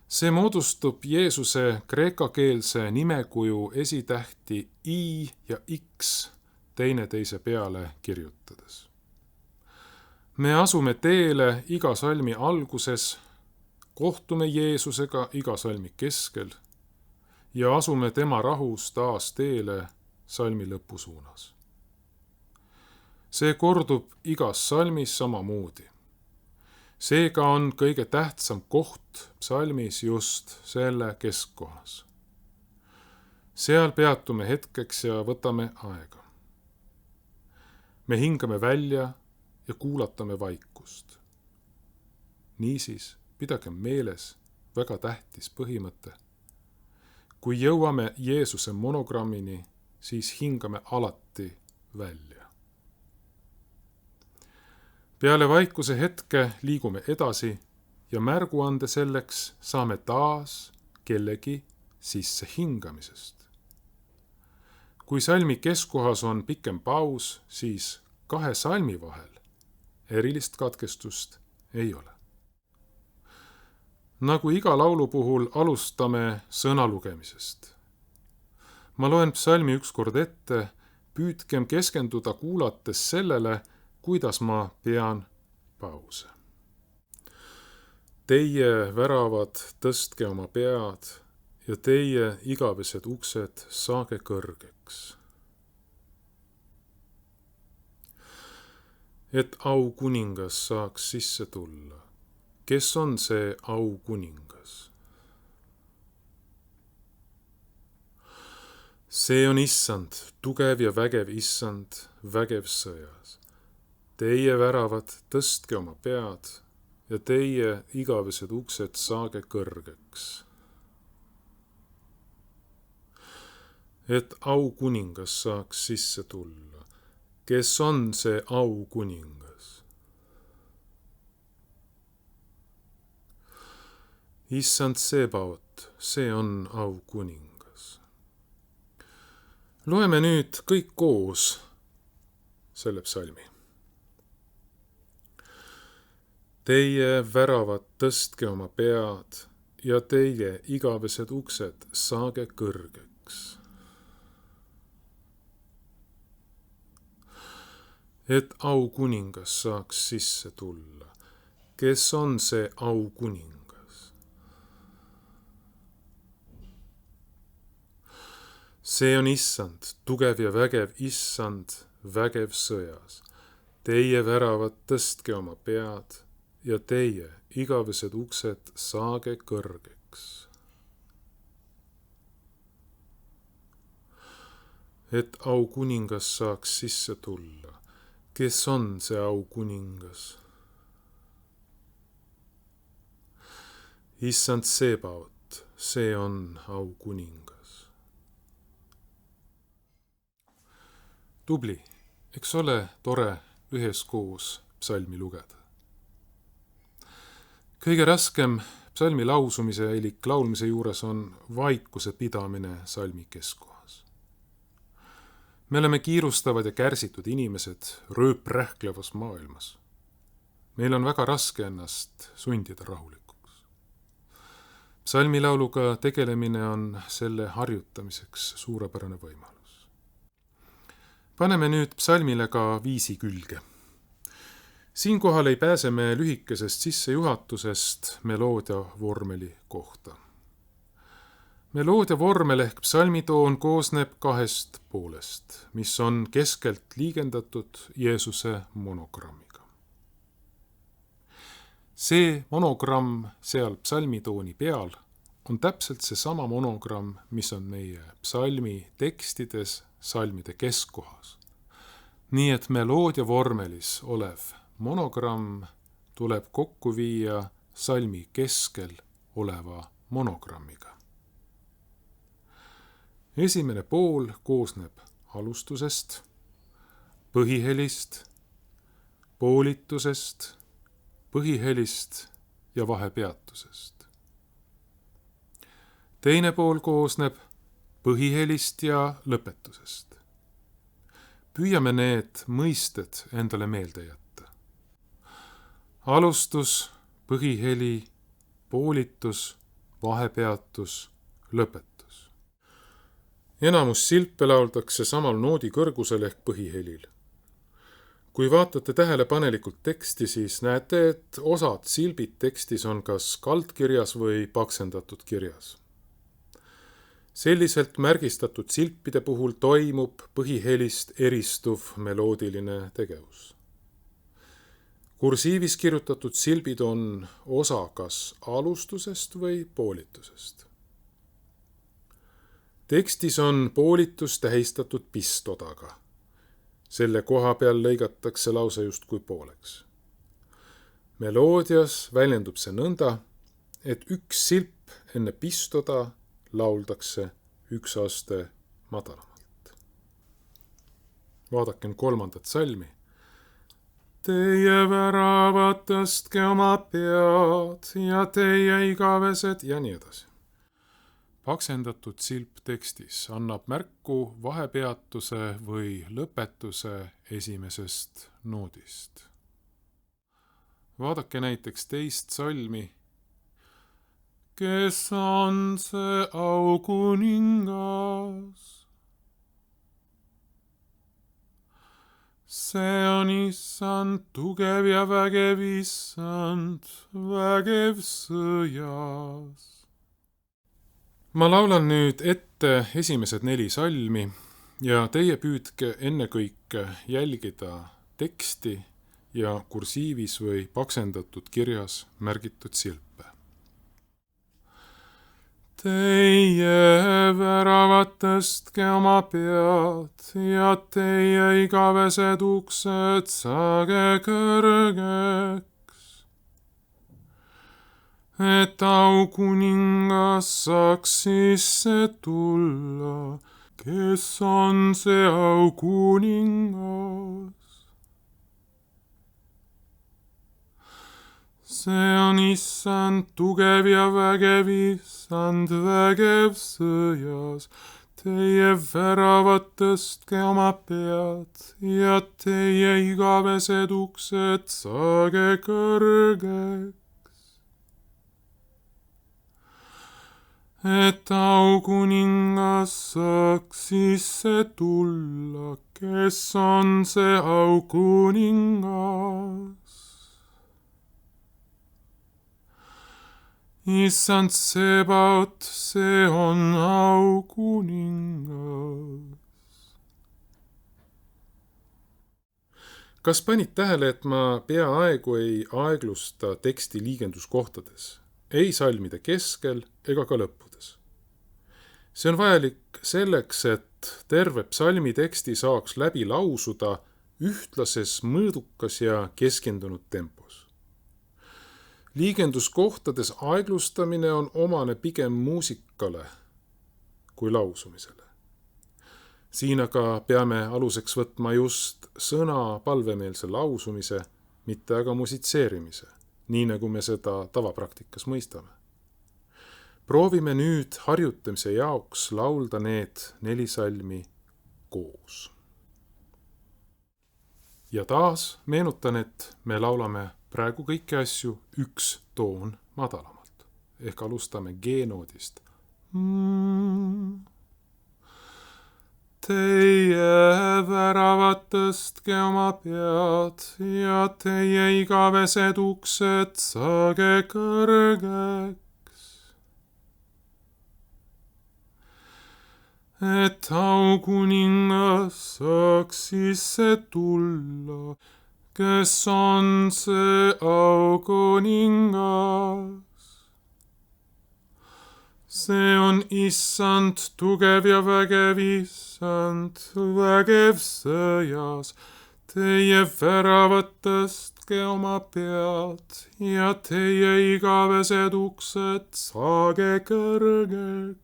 See moodustub Jeesuse kreekakeelse nimekuju esitähti I ja X teineteise peale kirjutades. Me asume teele iga salmi alguses, kohtume Jeesusega iga salmi keskel ja asume tema rahus taas teele salmi lõpu suunas. See kordub igas salmis samamoodi. Seega on kõige tähtsam koht psalmis just selle keskkohas. Seal peatume hetkeks ja võtame aega. Me hingame välja ja kuulatame vaikust. Niisiis, pidagem meeles väga tähtis põhimõte. Kui jõuame Jeesuse monogrammini, siis hingame alati välja. Peale vaikuse hetke liigume edasi ja märguande selleks saame taas kellegi sisse hingamisest. Kui salmi keskkohas on pikem paus, siis 2 salmi vahel erilist katkestust ei ole. Nagu iga laulu puhul alustame sõna lugemisest. Ma loen psalmi ükskord ette, püüdkem keskenduda kuulates sellele, kuidas ma pean pause. Teie väravad, tõstke oma pead ja teie igavesed uksed saage kõrgeks. Et aukuningas saaks sisse tulla. Kes on see aukuningas? See on issand, tugev ja vägev issand, vägev sõjas. Teie väravad, tõstke oma pead ja teie igavesed uksed saage kõrgeks. Et aukuningas saaks sisse tulla. Kes on see aukuningas? Issand Sebaot, see on aukuningas. Loeme nüüd kõik koos selle psalmi. Teie väravad, tõstke oma pead ja teie igavesed uksed saage kõrgeks. Et aukuningas saaks sisse tulla. Kes on see aukuningas? See on issand, tugev ja vägev issand, vägev sõjas. Teie väravad, tõstke oma pead ja teie igavesed uksed saage kõrgeks. Et aukuningas saaks sisse tulla. Kes on see aukuningas? Issand Sebaot, see on au kuningas. Tubli, eks ole tore üheskoos psalmi lugeda. Kõige raskem psalmi lausumise elik laulmise juures on vaikuse pidamine salmi keskkohas. Me oleme kiirustavad ja kärsitud inimesed rööprähklevas maailmas. Meil on väga raske ennast sundida rahulikuks. Psalmilauluga tegelemine on selle harjutamiseks suurepärane võimalus. Paneme nüüd psalmile ka viisi külge. Siinkohal ei pääse me lühikesest sissejuhatusest meloodia vormeli kohta. Meloodia vormel ehk psalmitoon koosneb kahest poolest, mis on keskelt liigendatud Jeesuse monogrammiga. See monogramm seal psalmitooni peal on täpselt seesama monogramm, mis on meie psalmi tekstides psalmide keskkohas. Nii et meloodia vormelis olev monogramm tuleb kokku viia psalmi keskel oleva monogrammiga. Esimene pool koosneb alustusest, põhihelist, poolitusest, põhihelist ja vahepeatusest. Teine pool koosneb põhihelist ja lõpetusest. Püüame need mõisted endale meelde jätta. Alustus, põhiheli, poolitus, vahepeatus, lõpetus. Enamus silpe lauldakse samal noodi kõrgusel ehk põhihelil. Kui vaatate tähelepanelikult teksti, siis näete, et osad silbid tekstis on kas kaldkirjas või paksendatud kirjas. Selliselt märgistatud silpide puhul toimub põhihelist eristuv meloodiline tegevus. Kursiivis kirjutatud silbid on osa kas alustusest või poolitusest. Tekstis on poolitus tähistatud pistodaga. Selle koha peal lõigatakse lause justkui pooleks. Meloodias väljendub see nõnda, et üks silp enne pistoda lauldakse üks aste madalamalt. Vaadakem kolmandat psalmi. Teie väravad tõstke oma pead ja teie igavesed ja nii edasi. Paksendatud silp tekstis annab märku vahepeatuse või lõpetuse esimesest noodist. Vaadake näiteks teist psalmi. Kes on see au kuningas? See on issand tugev ja vägev issand, vägev sõjas. Ma laulan nüüd ette esimesed 4 salmi ja teie püüdke ennekõike jälgida teksti ja kursiivis või paksendatud kirjas märgitud silpe. Teie väravad tõstke oma pead ja teie igavesed uksed saage kõrgeks, et au kuningas saaks sisse tulla. Kes on see au kuningas? See on issand tugev ja vägev issand, vägev sõjas. Teie väravad tõstke oma pead ja teie igavesed uksed saage kõrgeks. Et au kuningas saaks sisse tulla. Kes on see au kuningas? Issand Sebaot, see on au kuningas. Kas panid tähele, et ma peaaegu ei aeglusta teksti liigenduskohtades, ei salmide keskel ega ka lõppudes? See on vajalik selleks, et terve psalmi teksti saaks läbi lausuda ühtlases, mõõdukas ja keskendunud tempos. Liigenduskohtades aeglustamine on omane pigem muusikale kui lausumisele. Siin aga peame aluseks võtma just sõna palvemeelse lausumise, mitte aga musitseerimise, nii nagu me seda tavapraktikas mõistame. Proovime nüüd harjutamise jaoks laulda need 4 salmi koos. Ja taas meenutan, et me laulame praegu kõiki asju 1 toon madalamalt. Ehk alustame G-noodist. Teie väravad tõstke oma pead ja teie igavesed uksed saage kõrgeks. Et aukuningas saaks sisse tulla, kes on see aukuningas. See on issand tugev ja vägev issand, vägev sõjas. Teie väravad tõstke oma pead ja teie igavesed uksed saage kõrgeks.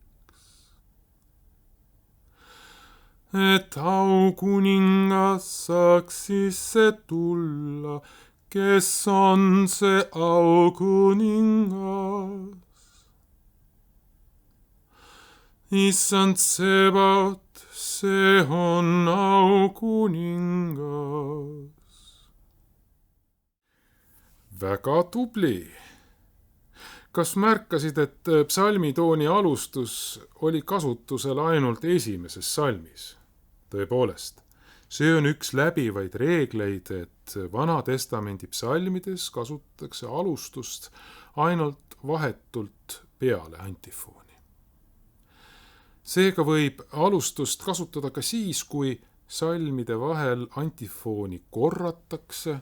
Et aukuningas saaks sisse tulla, kes on see aukuningas. Issand Sebaot, see on aukuningas. Väga tubli! Kas märkasid, et psalmitooni alustus oli kasutusel ainult esimeses salmis? Tõepoolest, see on üks läbivaid reegleid, et Vana Testamendi psalmides kasutatakse alustust ainult vahetult peale antifooni. Seega võib alustust kasutada ka siis, kui salmide vahel antifooni korratakse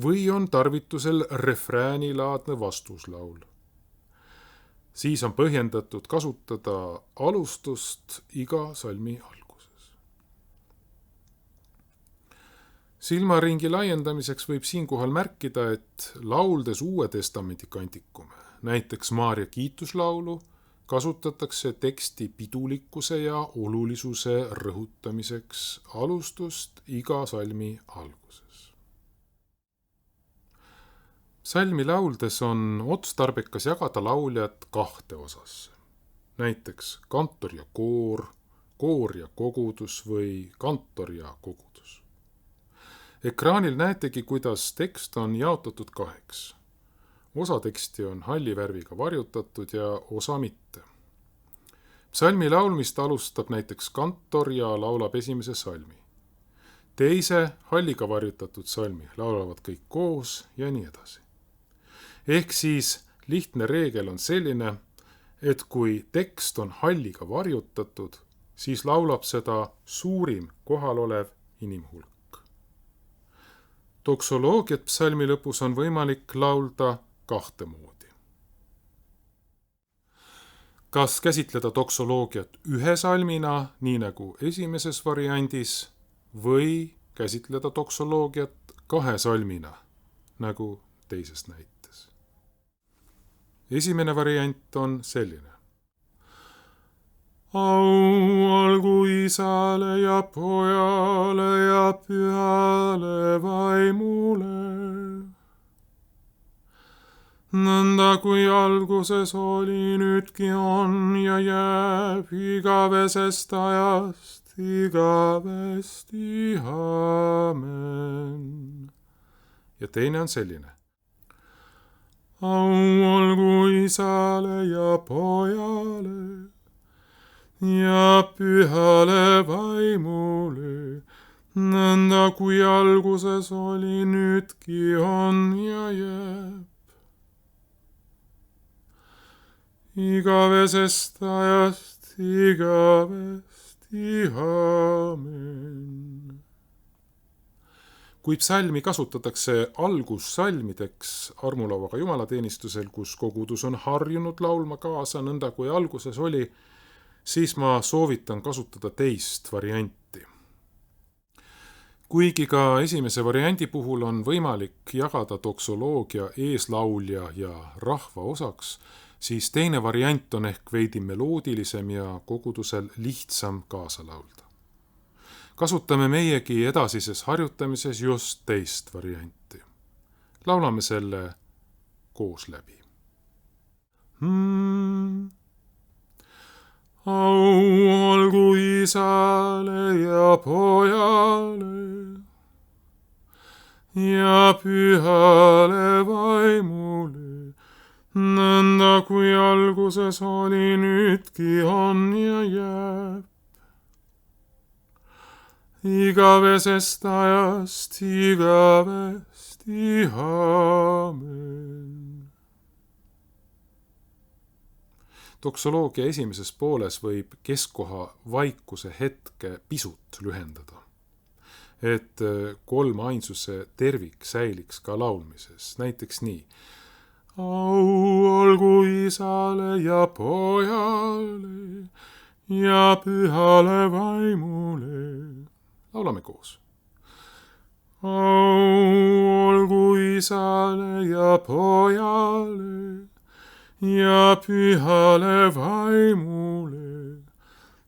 või on tarvitusel refräänilaadne vastuslaul. Siis on põhjendatud kasutada alustust iga salmi alguses. Silmaringi laiendamiseks võib siinkohal märkida, et lauldes Uue Testamendi kantikume, näiteks Maarja kiituslaulu, kasutatakse teksti pidulikkuse ja olulisuse rõhutamiseks alustust iga salmi alguses. Salmi lauldes on otstarbekas jagada lauljad 2 osasse. Näiteks kantor ja koor ja kogudus või kantor ja kogudus. Ekraanil näetegi, kuidas tekst on jaotatud 2. Osa teksti on halli värviga varjutatud ja osa mitte. Psalmi laulmist alustab näiteks kantor ja laulab esimese salmi. Teise halliga varjutatud salmi laulavad kõik koos ja nii edasi. Ehk siis lihtne reegel on selline, et kui tekst on halliga varjutatud, siis laulab seda suurim kohalolev inimhulk. Doksoloogiat psalmi lõpus on võimalik laulda 2 moodi. Kas käsitleda doksoloogiat 1 salmina, nii nagu esimeses variandis, või käsitleda doksoloogiat 2 salmina, nagu teises näites. Esimene variant on selline. Au olgu Isale ja Pojale ja Pühale Vaimule. Nõnda kui alguses oli, nüüdki on ja jääb igavesest ajast igavesti. Aamen. Ja teine on selline. Au olgu Isale ja Pojale ja Pühale Vaimule. Nõnda kui alguses oli, nüüdki on ja jääb igavesest ajast igavesti. Aamen. Kui psalmi kasutatakse algussalmideks armulauaga jumalateenistusel, kus kogudus on harjunud laulma kaasa nõnda kui alguses oli, siis ma soovitan kasutada teist varianti. Kuigi ka esimese variandi puhul on võimalik jagada doksoloogia eeslaulja ja rahva osaks, siis teine variant on ehk veidi meloodilisem ja kogudusel lihtsam kaasa laulda. Kasutame meiegi edasises harjutamises just teist varianti. Laulame selle koos läbi. Au olgu Isale ja Pojale ja Pühale Vaimule, nõnda kui alguses oli, nüüdki on ja jääb, igavesest ajast igavesti. Aamen. Doksoloogia esimeses pooles võib keskkoha vaikuse hetke pisut lühendada, et kolmainsuse tervik säiliks ka laulmises. Näiteks nii. Au olgu Isale ja Pojale ja Pühale Vaimule. Laulame koos. Au olgu Isale ja Pojale ja Pühale Vaimule,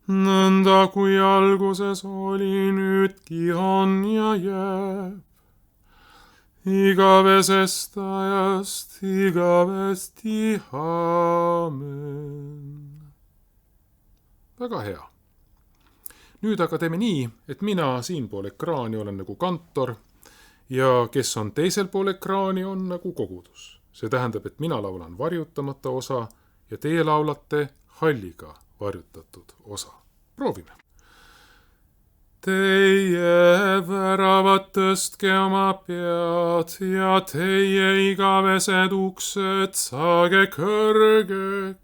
nõnda kui alguses oli, nüüdki on ja jääb, igavesest ajast igavesti. Aamen. Väga hea. Nüüd aga teeme nii, et mina siinpool ekraani olen nagu kantor ja kes on teisel pool ekraani on nagu kogudus. See tähendab, et mina laulan varjutamata osa ja teie laulate halliga varjutatud osa. Proovime. Teie väravad tõstke oma pead ja teie igavesed uksed saage kõrgeks,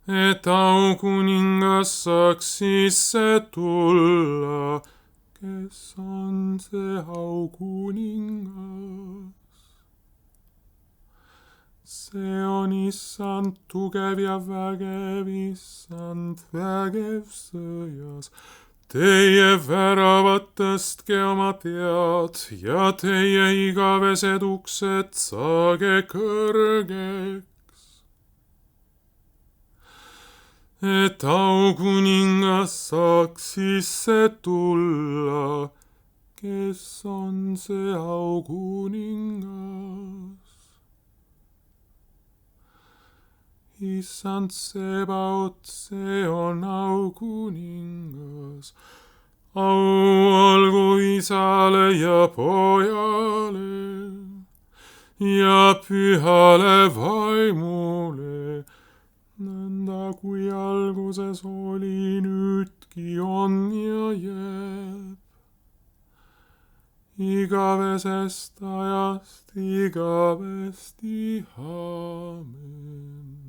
et aukuningas saaks sisse tulla. Kes on see aukuningas? See on Issand tugev ja vägev, Issand vägev sõjas. Teie väravad tõstke oma pead ja teie igavesed uksed saage kõrgeks, et aukuningas saaks sisse tulla. Kes on see aukuningas? Issand Sebaot, see on aukuningas. Au olgu Isale ja Pojale ja Pühale Vaimule, nõnda kui alguses oli, nüüdki on ja jääb, igavesest ajast igavesti. Aamen.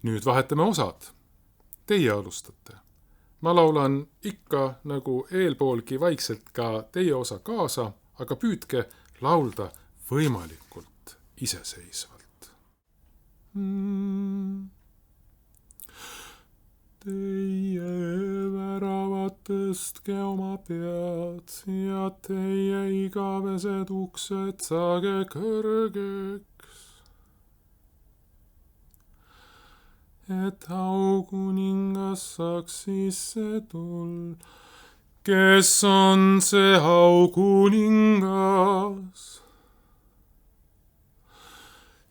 Nüüd vahetame osad. Teie alustate. Ma laulan ikka nagu eelpoolgi vaikselt ka teie osa kaasa, aga püüdke laulda võimalikult iseseisvalt. Teie väravad tõstke oma pead ja teie igavesed uksed saage kõrgeks, et aukuningas saaks sisse tulla. Kes on see aukuningas?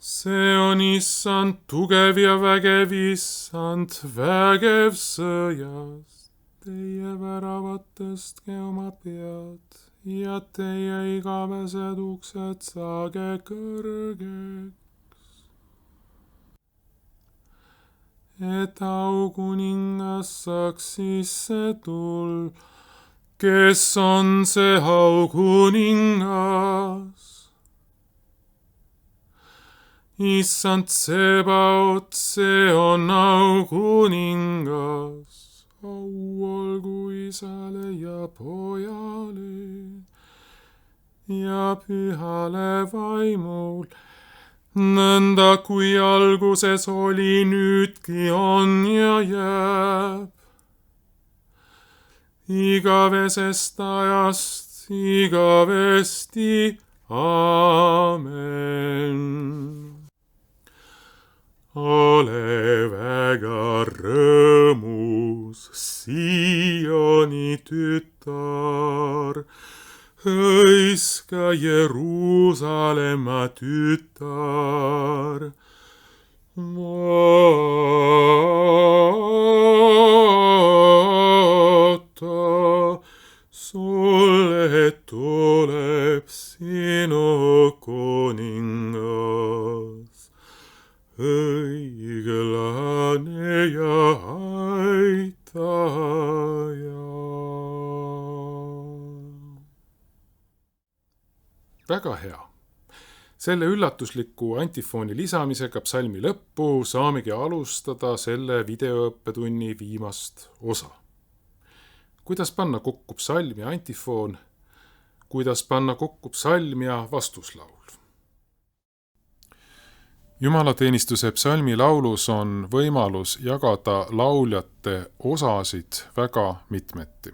See on Issand tugev ja vägev, Issand vägev sõjas. Teie väravad tõstke oma pead ja teie igavesed uksed saage kõrgeks, et aukuningas saaks sisse tulla. Kes on see aukuningas? Issand Sebaot, see on aukuningas. Au olgu Isale ja Pojale ja Pühale Vaimule, nõnda kui alguses oli, nüüdki on ja jääb. Igavesest ajast igavesti. Aamen. Ole väga rõõmus, Sioni tütar, hõiska Jeruusalemma tütar. Vaata, sulle tuleb sinu kuningas, õiglane ja aitaja. Väga hea. Selle üllatusliku antifooni lisamisega psalmi lõppu saamegi alustada selle videoõppetunni viimast osa. Kuidas panna kokku psalm ja antifoon? Kuidas panna kokku psalm ja vastuslaul? Jumalateenistuse psalmi laulus on võimalus jagada lauljate osasid väga mitmeti.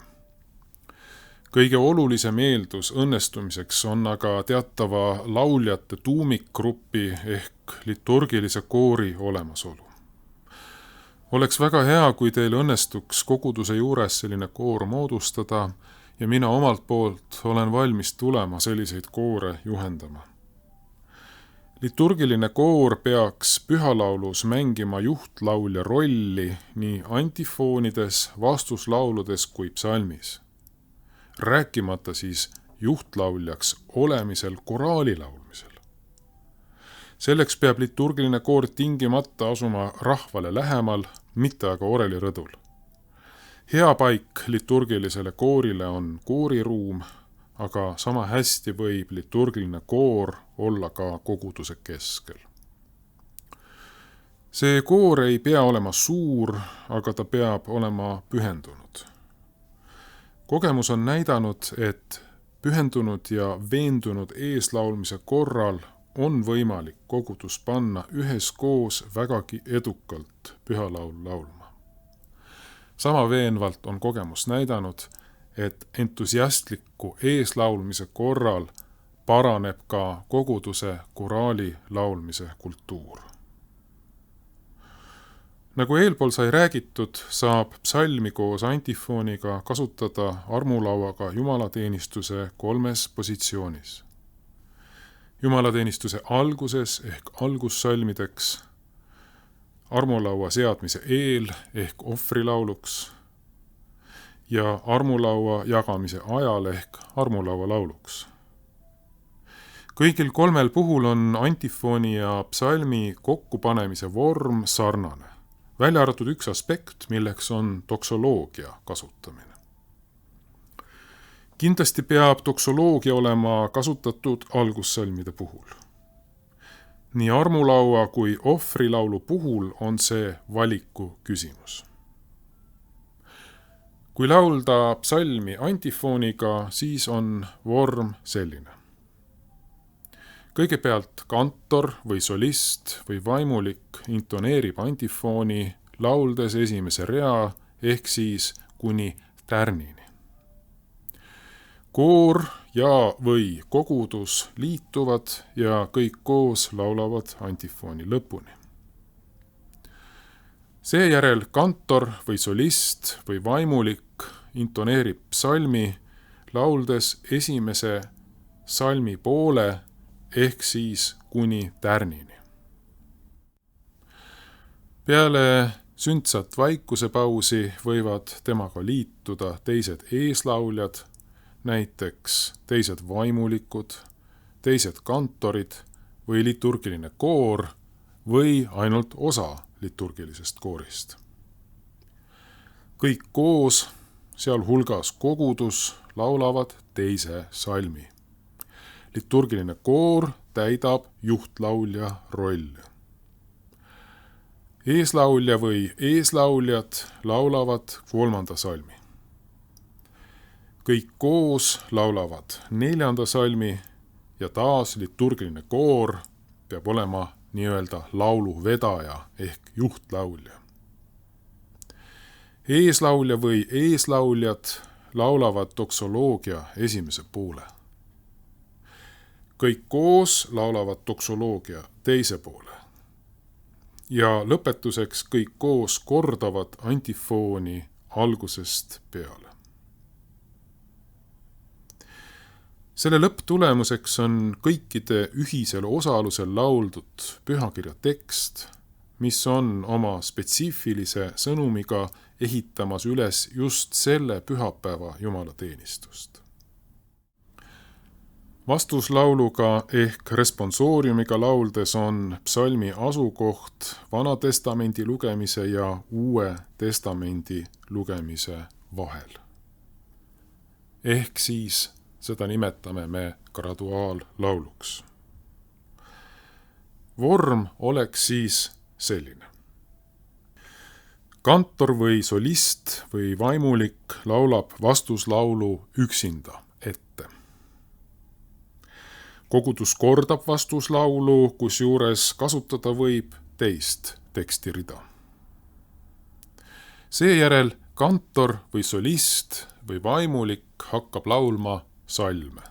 Kõige olulisem eeldus õnnestumiseks on aga teatava lauljate tuumikgrupi ehk liturgilise koori olemasolu. Oleks väga hea, kui teil õnnestuks koguduse juures selline koor moodustada ja mina omalt poolt olen valmis tulema selliseid koore juhendama. Liturgiline koor peaks pühalaulus mängima juhtlaulja rolli nii antifoonides, vastuslauludes kui psalmis. Rääkimata siis juhtlauljaks olemisel koraali laulmisel. Selleks peab liturgiline koor tingimata asuma rahvale lähemal, mitte aga orelirõdul. Hea paik liturgilisele koorile on kooriruum, aga sama hästi võib liturgiline koor olla ka koguduse keskel. See koor ei pea olema suur, aga ta peab olema pühendunud. Kogemus on näidanud, et pühendunud ja veendunud eeslaulmise korral on võimalik kogudus panna üheskoos vägagi edukalt pühalaulu laulma. Sama veenvalt on kogemus näidanud, et entusiastliku eeslaulmise korral paraneb ka koguduse koraali laulmise kultuur. Nagu eelpool sai räägitud, saab psalmi koos antifooniga kasutada armulauaga jumalateenistuse 3 positsioonis. Jumalateenistuse alguses ehk algussalmideks, armulaua seadmise eel ehk ohvrilauluks ja armulaua jagamise ajal ehk armulaua lauluks. Kõigil 3 puhul on antifooni ja psalmi kokkupanemise vorm sarnane. Välja arvatud üks aspekt, milleks on doksoloogia kasutamine. Kindlasti peab doksoloogia olema kasutatud algussalmide puhul. Nii armulaua kui ohvrilaulu puhul on see valiku küsimus. Kui laulda psalmi antifooniga, siis on vorm selline. Kõigepealt kantor või solist või vaimulik intoneerib antifooni, lauldes esimese rea ehk siis kuni tärnini. Koor ja või kogudus liituvad ja kõik koos laulavad antifooni lõpuni. Seejärel kantor või solist või vaimulik intoneerib psalmi, lauldes esimese salmi poole ehk siis kuni tärnini. Peale sündsat vaikusepausi võivad temaga liituda teised eeslauljad, näiteks teised vaimulikud, teised kantorid või liturgiline koor või ainult osa liturgilisest koorist. Kõik koos, sealhulgas kogudus, laulavad teise salmi. Liturgiline koor täidab juhtlaulja rolli. Eeslaulja või eeslauljad laulavad 3. salmi. Kõik koos laulavad 4. salmi ja taas liturgiline koor peab olema nii-öelda laulu vedaja ehk juhtlaulja. Eeslaulja või eeslauljad laulavad doksoloogia esimese poole. Kõik koos laulavad doksoloogia teise poole. Ja lõpetuseks kõik koos kordavad antifooni algusest peale. Selle lõpptulemuseks on kõikide ühisel osalusel lauldud pühakirja tekst, mis on oma spetsiifilise sõnumiga ehitamas üles just selle pühapäeva jumalateenistust. Vastuslauluga ehk responsooriumiga lauldes on psalmi asukoht Vana Testamendi lugemise ja Uue Testamendi lugemise vahel. Ehk siis seda nimetame me graduaallauluks. Vorm oleks siis selline. Kantor või solist või vaimulik laulab vastuslaulu üksinda ette. Kogudus kordab vastuslaulu, kusjuures kasutada võib teist tekstirida. Seejärel kantor või solist või vaimulik hakkab laulma salme.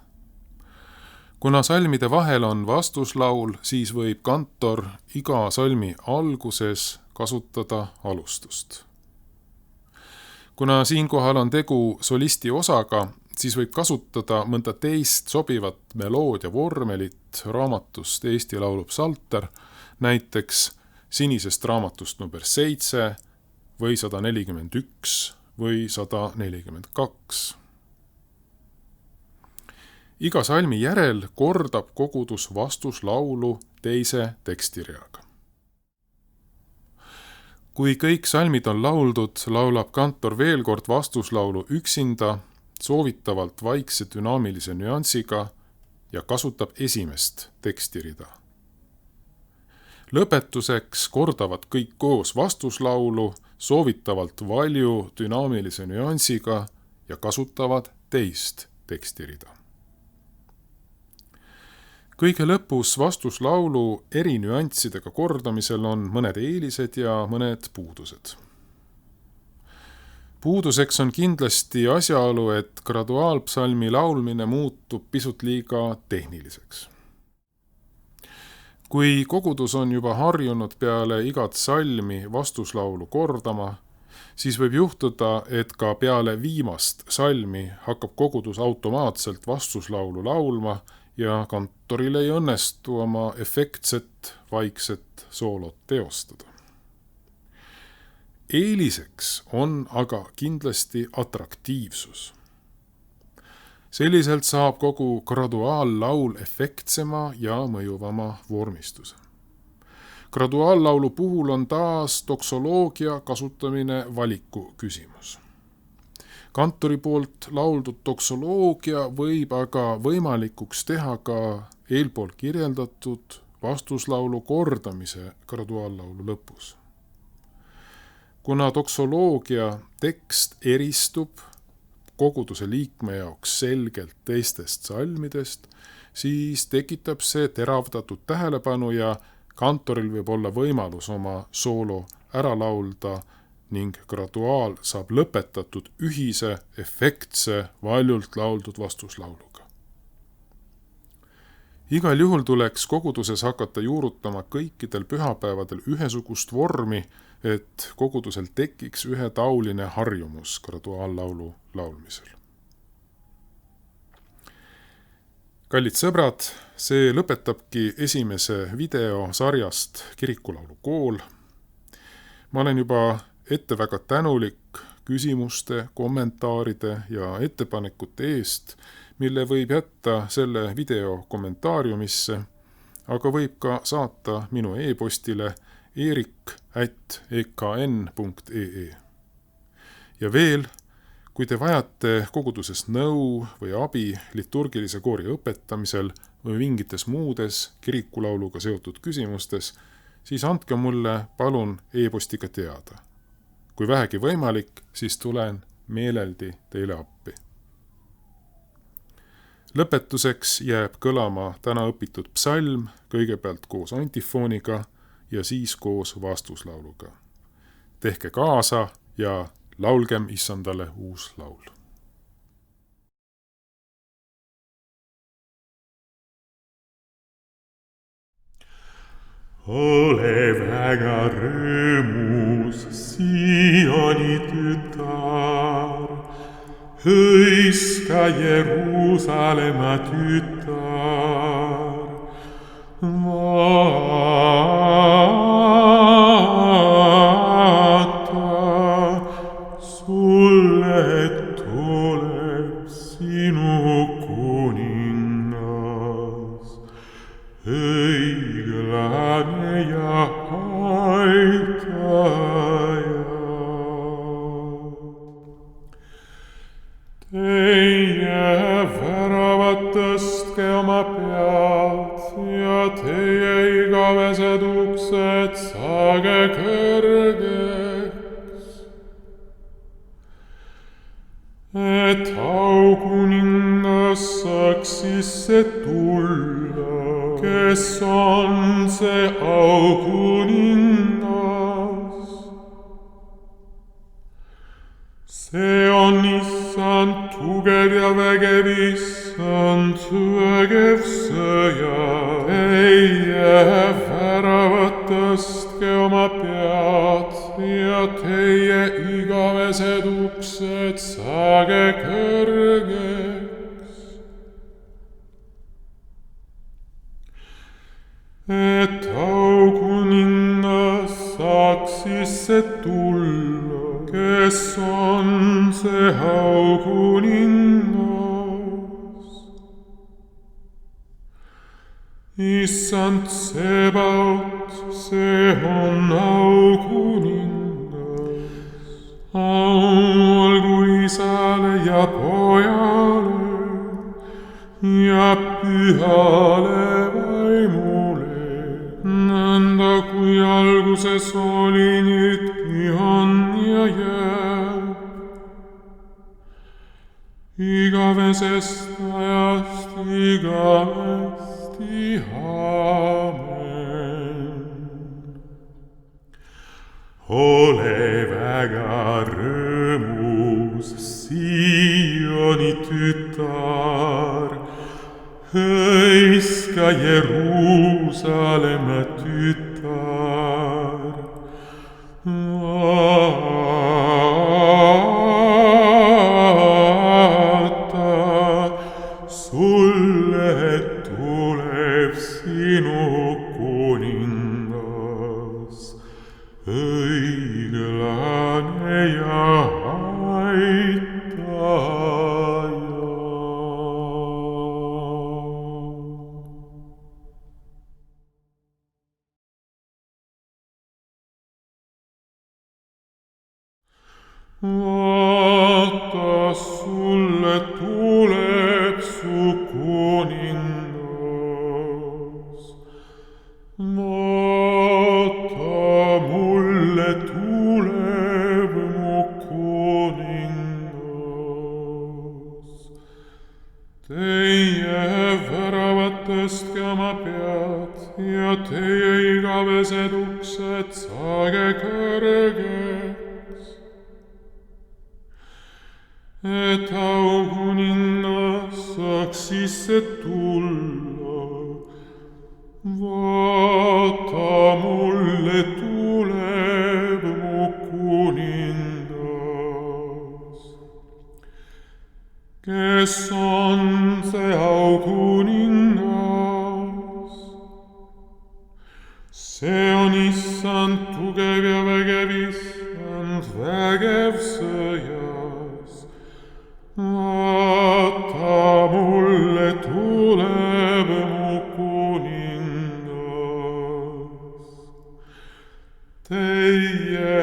Kuna salmide vahel on vastuslaul, siis võib kantor iga salmi alguses kasutada alustust. Kuna siinkohal on tegu solisti osaga, siis võib kasutada mõnda teist sobivat meloodia vormelit raamatust Eesti Laulu psalter, näiteks sinisest raamatust number 7 või 141 või 142. Iga salmi järel kordab kogudus vastuslaulu teise tekstireaga. Kui kõik salmid on lauldud, laulab kantor veel kord vastuslaulu üksinda, soovitavalt vaikse dünaamilise nüansiga ja kasutab esimest tekstirida. Lõpetuseks kordavad kõik koos vastuslaulu, soovitavalt valju dünaamilise nüansiga ja kasutavad teist tekstirida. Kõige lõpus vastuslaulu eri nüanssidega kordamisel on mõned eelised ja mõned puudused. Puuduseks on kindlasti asjaolu, et graduaalpsalmi laulmine muutub pisut liiga tehniliseks. Kui kogudus on juba harjunud peale igat salmi vastuslaulu kordama, siis võib juhtuda, et ka peale viimast salmi hakkab kogudus automaatselt vastuslaulu laulma ja kantoril ei õnnestu oma efektset, vaikset soolot teostada. Eeliseks on aga kindlasti atraktiivsus. Selliselt saab kogu graduaallaul efektsema ja mõjuvama vormistuse. Graduaallaulu puhul on taas doksoloogia kasutamine valiku küsimus. Kantori poolt lauldud doksoloogia võib aga võimalikuks teha ka eelpool kirjeldatud vastuslaulu kordamise graduaallaulu lõpus. Kuna doksoloogia tekst eristub koguduse liikme jaoks selgelt teistest salmidest, siis tekitab see teravdatud tähelepanu ja kantoril võib olla võimalus oma soolo ära laulda ning graduaal saab lõpetatud ühise, efektse, valjult lauldud vastuslauluga. Igal juhul tuleks koguduses hakata juurutama kõikidel pühapäevadel ühesugust vormi, et kogudusel tekiks ühetauline harjumus graduaallaulu laulmisel. Kallid sõbrad, see lõpetabki esimese video sarjast Kirikulaulu kool. Ma olen juba ette väga tänulik küsimuste, kommentaaride ja ettepanekute eest, mille võib jätta selle video kommentaariumisse, aga võib ka saata minu e-postile erik@ekn.ee. Ja veel, kui te vajate koguduses nõu või abi liturgilise koori õpetamisel või mingites muudes kirikulauluga seotud küsimustes, siis andke mulle palun e-postiga teada. Kui vähegi võimalik, siis tulen meeleldi teile appi. Lõpetuseks jääb kõlama täna õpitud psalm, kõigepealt koos antifooniga ja siis koos vastuslauluga. Tehke kaasa ja laulgem Issandale uus laul. Ole väga rõõmus, Sioni tütar, hõiska Jeruusalemma tütar. Vaata, sulle tuleb sinu kuningas, õiglane ja aitaja. Teie väravad tõstke oma pead ja teie igavesed uksed saage kõrgeks, et aukuningas saaks sisse tulla. Kes on see aukuningas? See on Issand tugev ja vägev, Issand vägev sõja. Teie väravad tõstke oma pead ja teie igavesed uksed saage kõrgeks, et aukuningas saaks sisse tulla. Kes on see aukuningas? Issand Sebaot, see on aukuningas. Olgu Isale ja Pojale ja Pühale Vaimule, nõnda kui alguses oli, nüüdki on ja jääb, igavesest ajast igavesti. Aamen. Ole väga rõõmus, Sioni tütar, hõiska Jeruusalemma tütar. Vaata, sulle tuleb sinu kuningas, õiglane ja aitaja. Vaata, sulle tuleb su kuningas. Vaata, mulle tuleb mu kuningas. Teie väravad tõstke oma pead ja teie igavesed uksed saage kõrgeks, et aukuningas saaks sisse tulla. Vaata, mulle tuleb mu kuningas. Kes on see aukuningas? See on Issand tugev ja vägev, Issand vägev sõjas. Vaata, mulle tuleb mu kuningas. Teie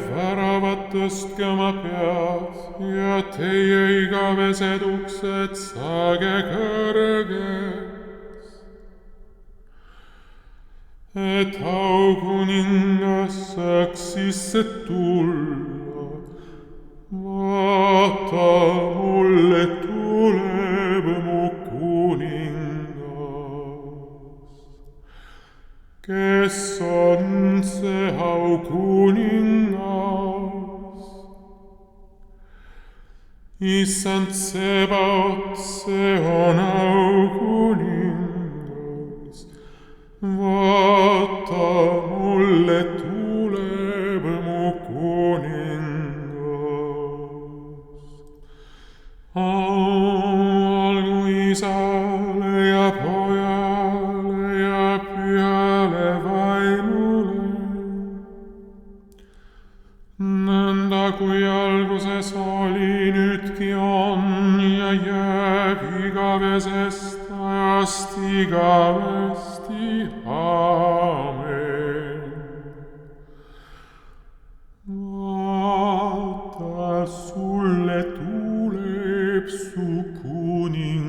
väravad tõstke oma pead ja teie igavesed uksed saage kõrgeks, et aukuningas saaks sisse tulla. Vaata, mulle tuleb mu Issand Tsebaot, see on aukuningas. Vaata, mulle tuleb mu kuningas. Olgu Isale ja Pojale ja Pühale Vaimule, nõnda kui alguses oli, nüüdki on ja jääb igavesest ajast igavesti. Aamen. Vaata, sulle tuleb su kuningas.